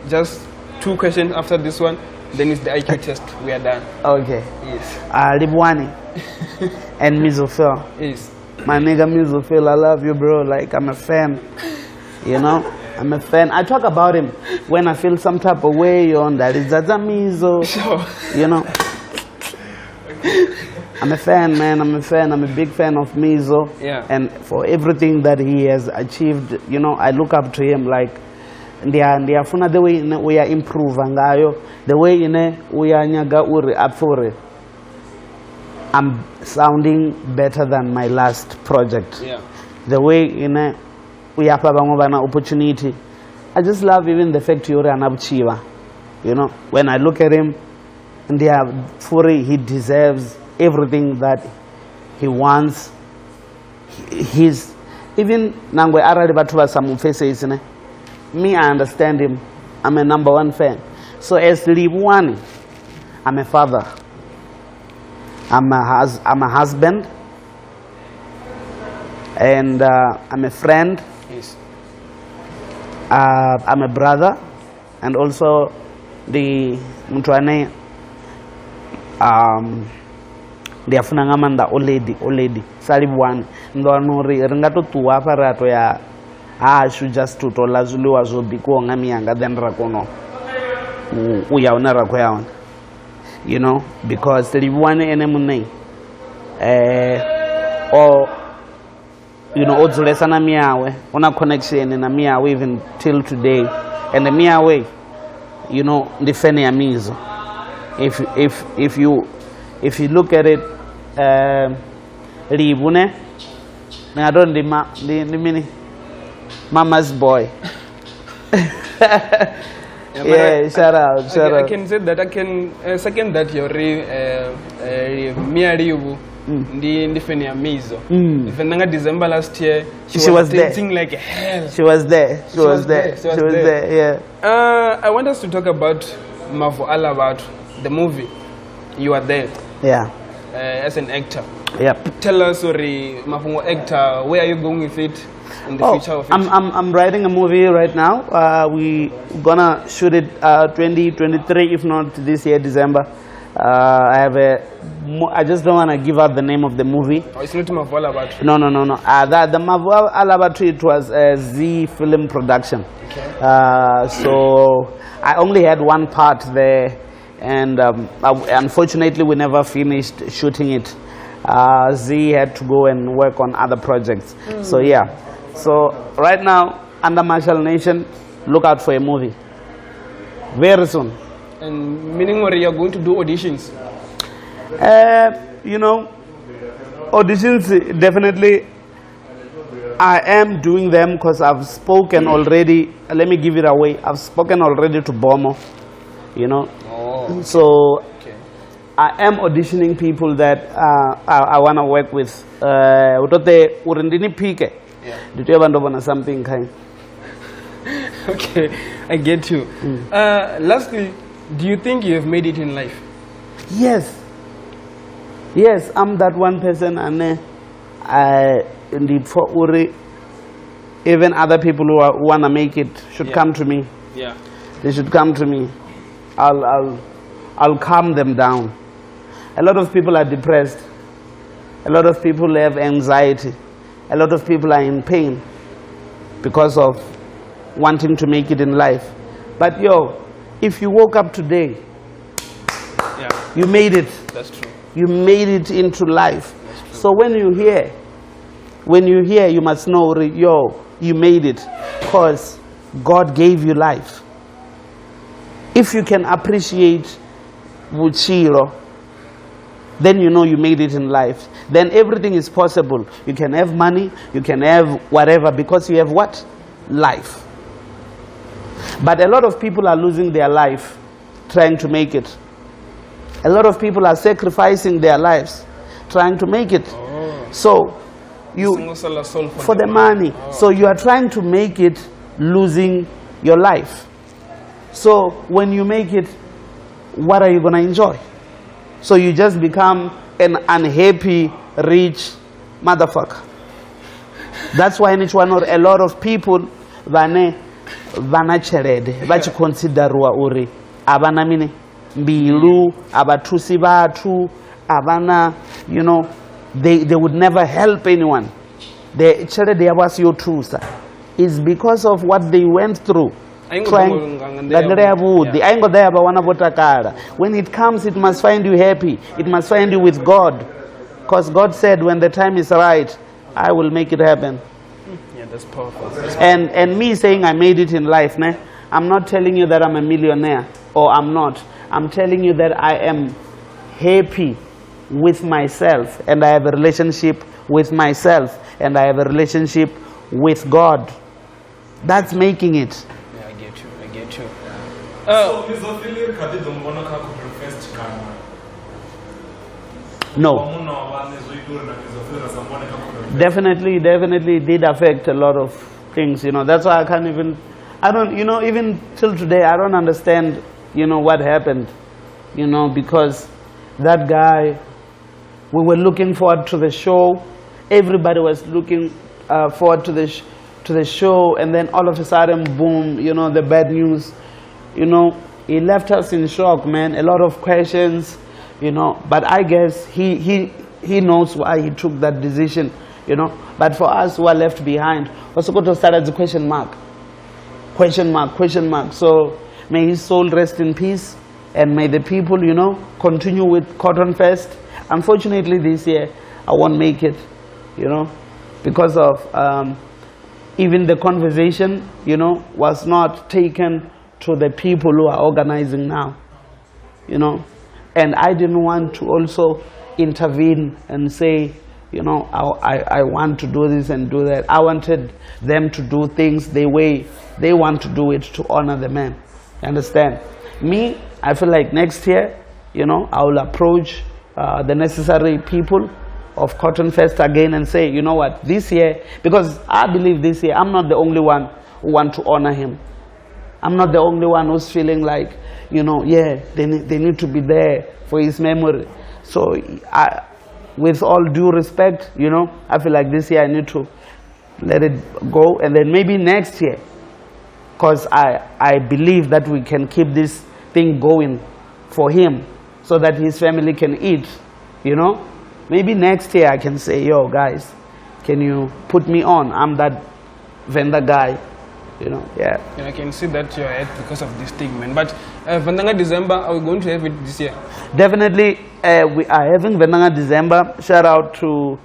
Just 2 questions after this one, then it's the IQ test. We are done. Okay. Yes. Ribwani and Mizo Phyll. Yes. My nigga Mizo Phyll, I love you, bro. Like, I'm a fan. You know, I'm a fan. I talk about him when I feel some type of way on that. It's Zaza Mizo. Sure. You know. I'm a fan, man. I'm a fan. I'm a big fan of Mizo. Yeah. And for everything that he has achieved, you know, I look up to him like ndiyafuna the way ine uya improve ngayo, the way ine uya nyaga uri apfore I'm sounding better than my last project. Yeah. The way ine uyapa bamwe bana opportunity. I just love even the fact yuri anabuchiva. You know, when I look at him, he deserves everything that he wants. He's even nangwe arali bathu basamufeses ne. Me, I understand him. I'm a #1 fan. So as Libuani, I'm a father. I'm a husband. And I'm a friend. Yes. I'm a brother. And also the mtuane ndiyafuna ngamanda oledi Salibuani ndo anori ringato tuwa parato ya ashu just to tola zuliwa zobiko ngamiyanga then rakono uyaona rako yaona, you know, because Salibuani ene munei or you know odzulesa na miawe una connection na miawe even till today, and the miawe, you know, ndifene ya Mizo. If you look at it, Libune, I don't the mama's boy. Yeah, shout out. I can say that I can second that you're Miaribu. Ndifene ya Mizo. Ifenanga December last year, she was dancing like hell. She was there. She was there. Yeah. I want us to talk about Mavu Alabatu, the movie. You are there. Yeah. As an actor. Yep. Tell us, sorry, Mafungo actor, where are you going with it in the future of it? I'm writing a movie right now. We gonna shoot it 2023, if not this year December. I just don't want to give out the name of the movie. Oh, it's not Mavu Alabatu. No. The Mavu Alabatu, it was a Z film production. Okay. So I only had one part there, and unfortunately we never finished shooting it. Z had to go and work on other projects. So yeah. So right now, under Marshal Nation, look out for a movie. Very soon. And meaning what you're going to do auditions? You know, auditions definitely I am doing them because I've spoken already. Let me give it away. I've spoken already to Bomo, you know. Oh. So okay. I am auditioning people that I want to work with. Utote urindini pike. Did you ever know something kind? Okay, I get you. Lastly, do you think you have made it in life? Yes. Yes, I'm that one person, and indeed for Uri, even other people who want to make it should come to me. Yeah. They should come to me. I'll calm them down. A lot of people are depressed. A lot of people have anxiety. A lot of people are in pain because of wanting to make it in life. But yo, if you woke up today, you made it. That's true. You made it into life. So when you hear, you must know, yo, you made it because God gave you life. If you can appreciate Vuchiro, then you know you made it in life. Then everything is possible. You can have money, you can have whatever, because you have what? Life. But a lot of people are losing their life trying to make it. A lot of people are sacrificing their lives trying to make it. Oh. So you for the money. Oh. So you are trying to make it losing your life. So when you make it, what are you going to enjoy? So you just become an unhappy, rich motherfucker. That's why a lot of people vana cherede vachi considerwa uri avana mine mbilu abatusi batu avana, you know, they would never help anyone. The cherede yabasi yo trusa is because of what they went through. When it comes, it must find you happy. It must find you with God, because God said when the time is right, I will make it happen. that's powerful. And me saying I made it in life, ne? I'm not telling you that I'm a millionaire, or I'm not. I'm telling you that I am happy with myself, and I have a relationship with myself, and I have a relationship with God. That's making it. Yeah, I get you. So Mizo Phyll kadi dombona ka ku request kana. No. Definitely did affect a lot of things, you know. That's why I don't, you know, even till today, I don't understand, you know, what happened, you know, because that guy, we were looking forward to the show. Everybody was looking forward to the show, and then all of a sudden, boom, you know, the bad news, you know, he left us in shock, man. A lot of questions, you know, but I guess he knows why he took that decision, you know. But for us who are left behind, also got to start as a question mark. So may his soul rest in peace, and may the people, you know, continue with Cotton Fest. Unfortunately, this year I won't make it, you know, because of even the conversation, you know, was not taken to the people who are organizing now, you know. And I didn't want to also intervene and say, you know, I want to do this and do that. I wanted them to do things the way they want to do it, to honor the man. You understand? Me, I feel like next year, you know, I will approach the necessary people of Cotton Fest again and say, you know what, this year, because I believe this year, I'm not the only one who want to honor him. I'm not the only one who's feeling like, you know, yeah, they need to be there for his memory. So with all due respect, you know, I feel like this year I need to let it go, and then maybe next year, because I believe that we can keep this thing going for him so that his family can eat, you know. Maybe next year I can say, yo guys, can you put me on? I'm that Venda guy, you know. Yeah. I can see that you're ahead because of this thing, man. But Vendanga December, are we going to have it this year? Definitely, we are having Vendanga December. Shout out to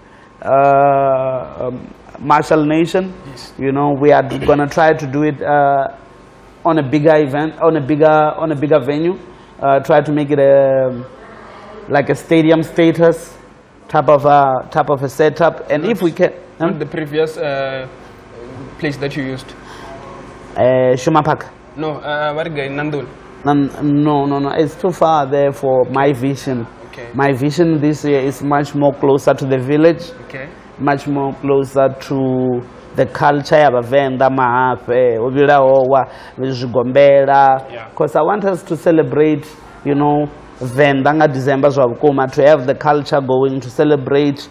Marshal Nation. Yes. You know, we are gonna try to do it on a bigger event, on a bigger venue. Try to make it like a stadium status type of a setup, and if we can. Not the previous place that you used. Tshima Park. No, what guy Nandul? No, it's too far there for my vision. Okay. My vision this year is much more closer to the village. Okay. Much more closer to the culture of Venda, Mahape, Obilaowa, Vijugombela. Because I want us to celebrate, you know, Vendanga December to have the culture going, to celebrate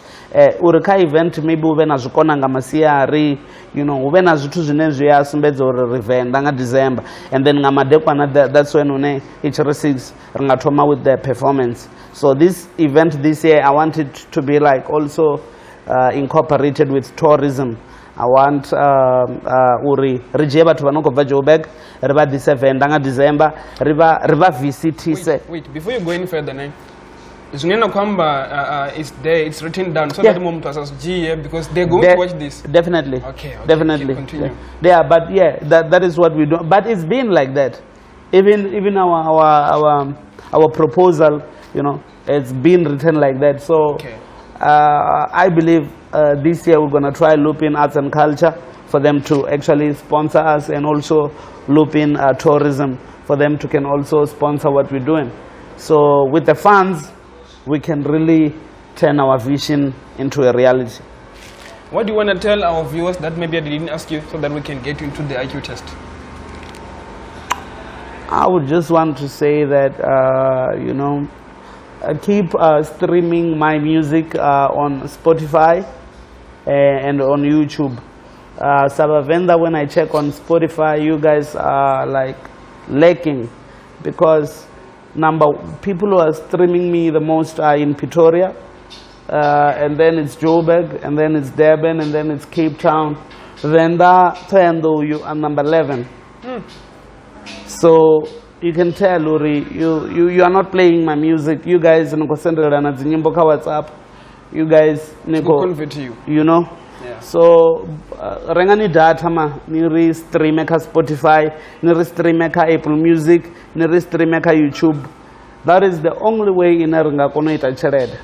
urika event. Maybe ube na zukona nga masiari, you know, ube na zutu zinezu ya sumbezo Vendanga December, and then ngamadekwana, that's when une HR6 ngatoma with the performance. So this event this year, I want it to be like also incorporated with tourism. I want uri rijeba to vanoko vajobeg riba this Vendanga December riba visit. Wait, before you go any further, name Zunena Kwamba is there, it's written down so that the moment was G, because they're going to watch this. Definitely. Okay, definitely. Continue. Yeah, but yeah, that is what we do. But it's been like that. Even our proposal, you know, it's been written like that. So I believe this year we're going to try loop in arts and culture for them to actually sponsor us, and also loop in tourism for them to can also sponsor what we're doing. So with the funds, we can really turn our vision into a reality. What do you want to tell our viewers that maybe I didn't ask you, so that we can get into the IQ test? I would just want to say that, you know, keep streaming my music on Spotify and on YouTube. Venda, when I check on Spotify, you guys are like lacking, because people who are streaming me the most are in Pretoria, and then it's Joburg, and then it's Durban, and then it's Cape Town. Venda, Thando, you are number 11. So you can tell, Uri, you are not playing my music. You guys, WhatsApp. You guys, convert you. You know, Yeah. So rengani data ma ni stream ka Spotify, ni stream ka Apple Music, ni stream ka YouTube. That is the only way in ringa kono ita chelede.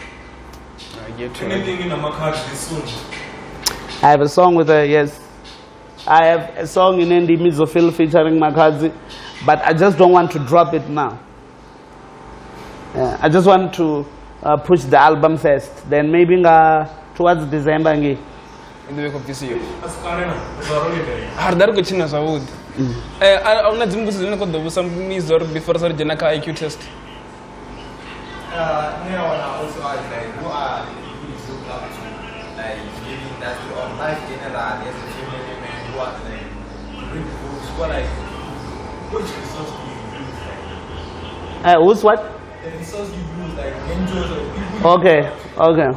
Anything in a Makati soon? I have a song with her, yes. I have a song in Ndi Mizo Phyll featuring Makazi, but I just don't want to drop it now. I just want to push the album first. Then maybe towards December. In the week of this year. Hardar ko china Saud. I want to zimbu ko some Mizo before surgery ka IQ test. Also like who are you look up to, like giving that to on life general. There's a few million men who are like read books. What like which resource do you use? Like Who's what? the resource you use, like mentors or people. Okay.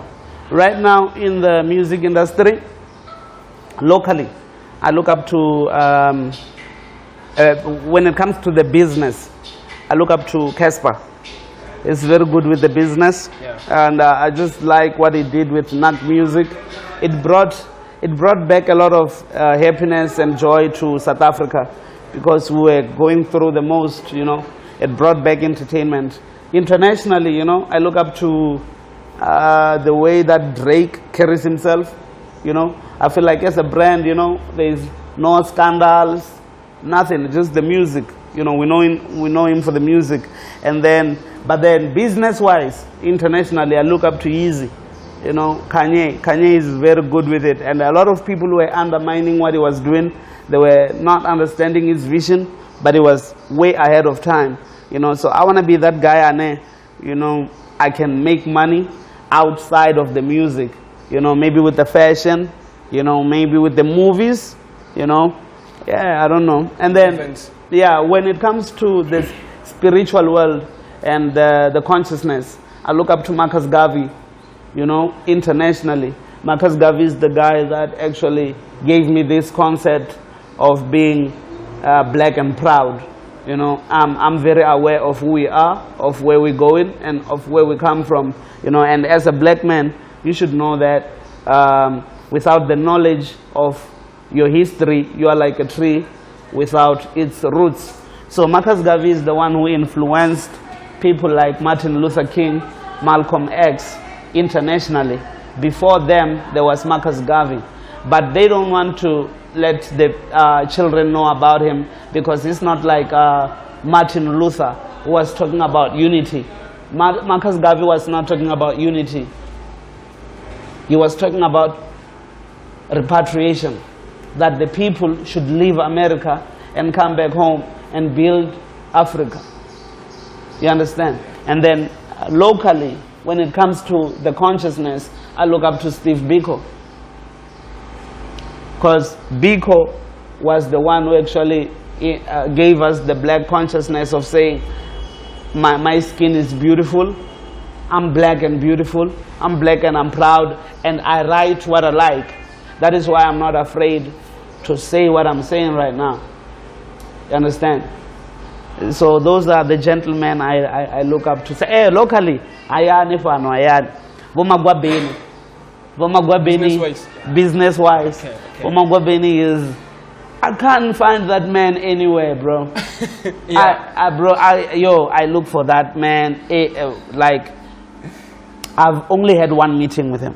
Right now in the music industry, locally, I look up to when it comes to the business, I look up to Casper. It's very good with the business, and I just like what he did with Nut Music. It brought back a lot of happiness and joy to South Africa because we were going through the most, you know. It brought back entertainment. Internationally, you know, I look up to the way that Drake carries himself, you know. I feel like as a brand, you know, there's no scandals, nothing, just the music. You know, we know him for the music, but then business-wise, internationally, I look up to Easy. You know, Kanye is very good with it, and a lot of people were undermining what he was doing. They were not understanding his vision, but he was way ahead of time. You know, so I want to be that guy, and you know, I can make money outside of the music. You know, maybe with the fashion, you know, maybe with the movies. You know, yeah, I don't know, and then. Yeah, when it comes to the spiritual world and the consciousness, I look up to Marcus Garvey, you know, internationally. Marcus Garvey is the guy that actually gave me this concept of being black and proud. You know, I'm very aware of who we are, of where we're going, and of where we come from. You know, and as a black man, you should know that without the knowledge of your history, you are like a tree without its roots. So Marcus Garvey is the one who influenced people like Martin Luther King, Malcolm X internationally. Before them, there was Marcus Garvey. But they don't want to let the children know about him because it's not like Martin Luther who was talking about unity. Marcus Garvey was not talking about unity. He was talking about repatriation, that the people should leave America and come back home and build Africa. You understand? And then locally, when it comes to the consciousness, I look up to Steve Biko. Because Biko was the one who actually gave us the black consciousness of saying, my skin is beautiful, I'm black and beautiful, I'm black and I'm proud, and I write what I like. That is why I'm not afraid to say what I'm saying right now. You understand? So those are the gentlemen I look up to. Say, hey, locally, ayani fano ayani. Business-wise. Okay. Is, I can't find that man anywhere, bro. Yeah. I look for that man. Like, I've only had one meeting with him.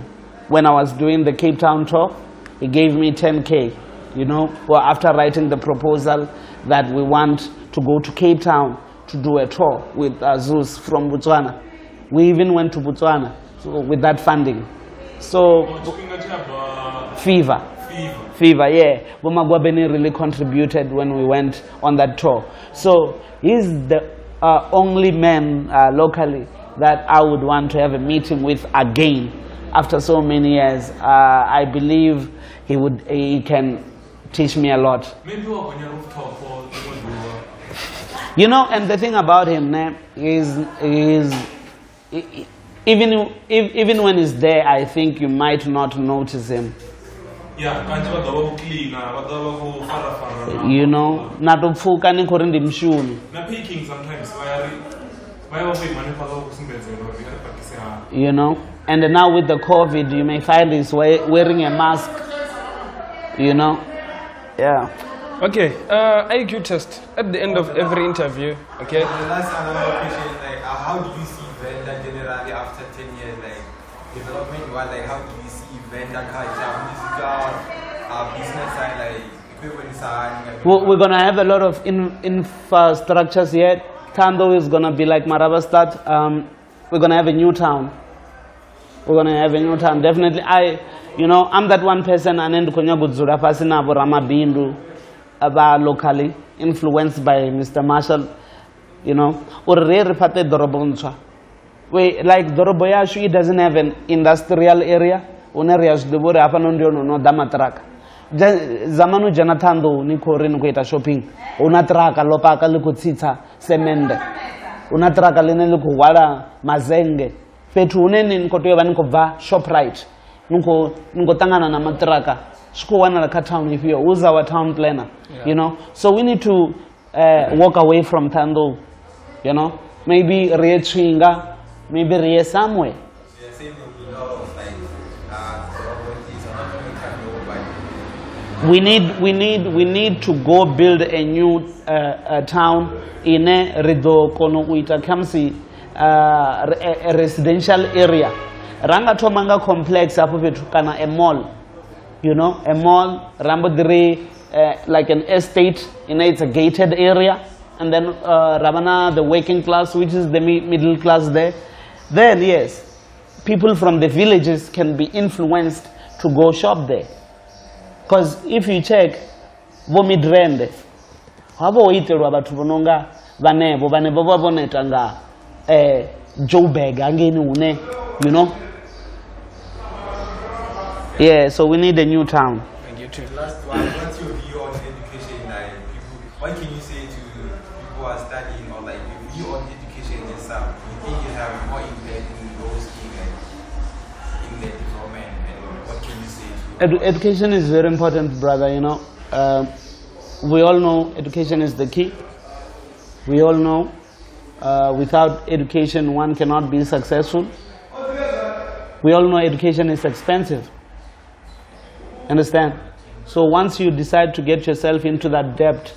When I was doing the Cape Town tour, he gave me 10K, you know, well, after writing the proposal that we want to go to Cape Town to do a tour with Zeus from Botswana. We even went to Botswana with that funding. So, Fever, yeah. Boma Gwabeni really contributed when we went on that tour. So, he's the only man locally that I would want to have a meeting with again after so many years. I believe he can teach me a lot. Maybe on your rooftop or you know, and the thing about him is even when he's there, I think you might not notice him. Yeah, you know, not upfuka ni korindi mshuni. Na picking sometimes. You know, and now with the COVID, you may find he's wearing a mask you know. Yeah. Okay, IQ test at the end of every interview, okay? The last another question is like, how do you see Venda generally after 10 years, like development? Like, how do you see Venda culture, musical, business side, like equipment side? We're gonna have a lot of infrastructures here. Tando is gonna be like Marabastad. We're gonna have a new town. We're gonna have a new town. Definitely, I'm that one person. And kunya gudzura pasina Rama Bindu, about locally influenced by Mr. Marshal. Or rare pate doroboncha. Like Doroboyashu, it doesn't have an industrial area. Unerias the word Apanondio no Damatrak. Zamanu Janatando Nikorin Queta shopping. Unatraka Lopaka Lukutsita Semende. Unatraka Lineluku Wala Mazenge. Petunen in Kotoyankova ShopRite. Nunko Tangana Namatraka. Skuana town if you use our town planner. So we need to walk away from Tando. Maybe Riechinga. Maybe Rie somewhere. We need to go build a new town in a Rido Kono Uita Kamsi a residential area. Ranga Tomanga complex kana a mall. A mall, Rambodri like an estate, it's a gated area, and then Ravana, the working class, which is the middle class there. Then yes, people from the villages can be influenced to go shop there. Because if you check, Vomidrende, habo iterwa batu bononga vanebo bonetanga Joburg angeni une, Yeah, so we need a new town. Thank you too. Last one, what's your view on education? Like, what can you say to people who are studying, or like your view on education itself? You think you have more impact in those things, in the development, and what can you say to Education is very important, brother. We all know education is the key. We all know without education one cannot be successful. We all know education is expensive. Understand? So once you decide to get yourself into that depth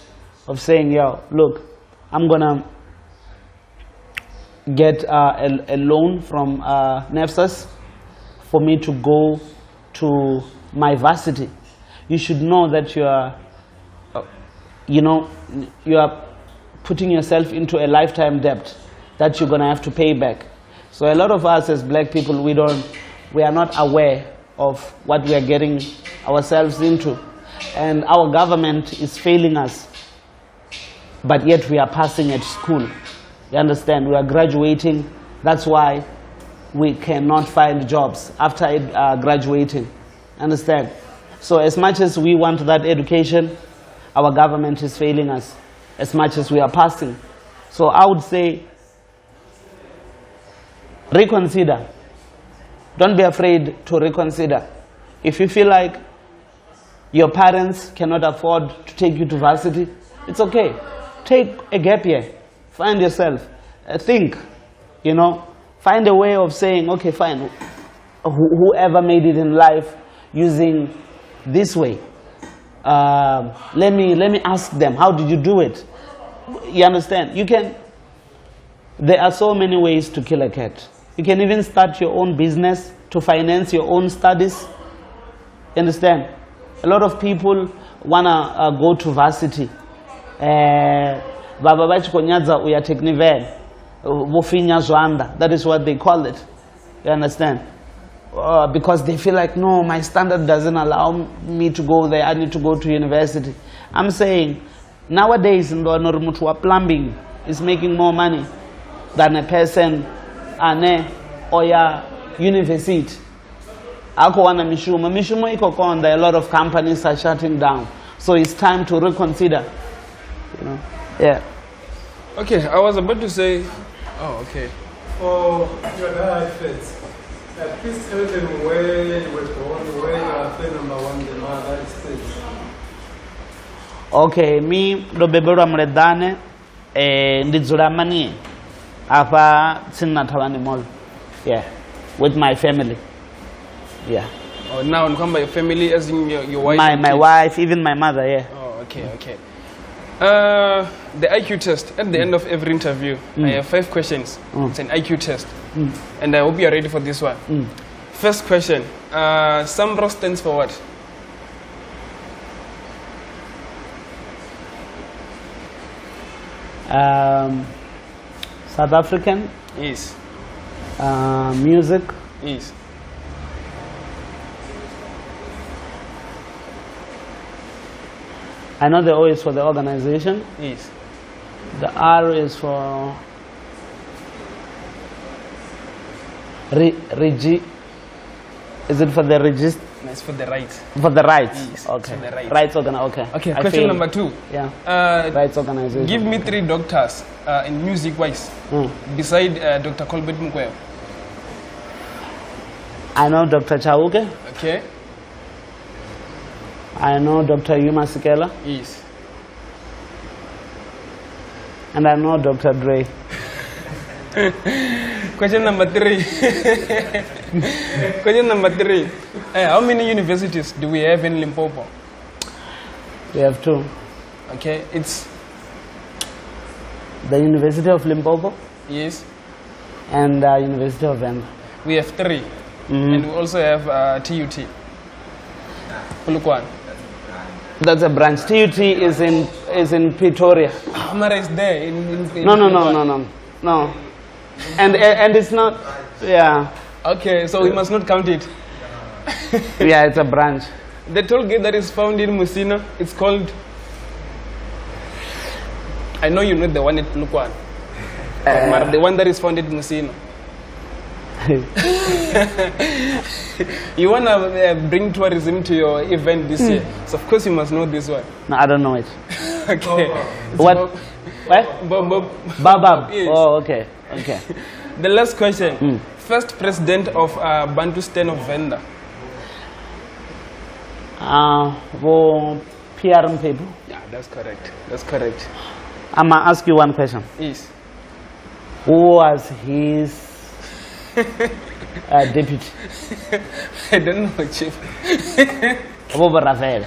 of saying, yo, look, I'm gonna get a loan from NEFSAS for me to go to my varsity, you should know that you are putting yourself into a lifetime debt that you're gonna have to pay back. So a lot of us as black people, we are not aware of what we are getting ourselves into, and our government is failing us, but yet we are passing at school. You understand? We are graduating. That's why we cannot find jobs after graduating. Understand? So as much as we want that education, our government is failing us as much as we are passing. So I would say reconsider. Don't be afraid to reconsider. If you feel like your parents cannot afford to take you to varsity, it's okay. Take a gap year. Find yourself. Think. Find a way of saying, okay, fine. Whoever made it in life using this way, let me ask them, how did you do it? You understand? There are so many ways to kill a cat. You can even start your own business to finance your own studies. You understand? A lot of people wanna go to varsity. That is what they call it. You understand? Because they feel like, no, my standard doesn't allow me to go there. I need to go to university. I'm saying, nowadays, plumbing is making more money than a person or university. A lot of companies are shutting down. So it's time to reconsider. Yeah. Okay, I was about to say, okay. For your dad first, please tell them where you were born, where you are number one, the mother states. Okay, me do bebera mredane ndidzula mani apa tsina thavani mall. Yeah, with my family. Yeah. Oh, now your family, as in your wife. My and kids. wife, even my mother. Yeah. Oh, okay. The IQ test at the end of every interview. I have 5 questions. It's an IQ test, and I hope you are ready for this one. First question. Sambro stands for what? South African. Yes. Music. Yes. I know the O is for the organization. Yes. The R is for regi. Is it for the register? That's for the right. For the rights. Yes, Okay. for the rights. Rights okay. Okay. I Question failed. number 2. Yeah. Rights organization. Give me 3 doctors in music-wise beside Dr. Colbert Mukweo. I know Dr. Chauke. Okay. I know Dr. Yuma Sikela. Yes. And I know Dr. Dre. Question number 3. Question number 3. How many universities do we have in Limpopo? We have 2. Okay, it's The University of Limpopo yes. and University of Venda. We have 3, and we also have TUT. Polokwane. That's a branch. TUT is in Pretoria. Amara is there in No. Polokwane. No. And it's not. Yeah. Okay, so we must not count it. Yeah, it's a branch. The toll gate that is found in Musina, it's called. I know you know the one at Polokwane, but the one that is found in Musina. You wanna bring tourism to your event this year, so of course you must know this one. No, I don't know it. Okay. What? What? Bob. Babab. Yes. Oh, okay. The last question. First president of Bantustan of Venda. For PRM people. Yeah, that's correct. I'm gonna ask you one question. Yes. Who was his deputy? I don't know, Chief. Boba Rafael.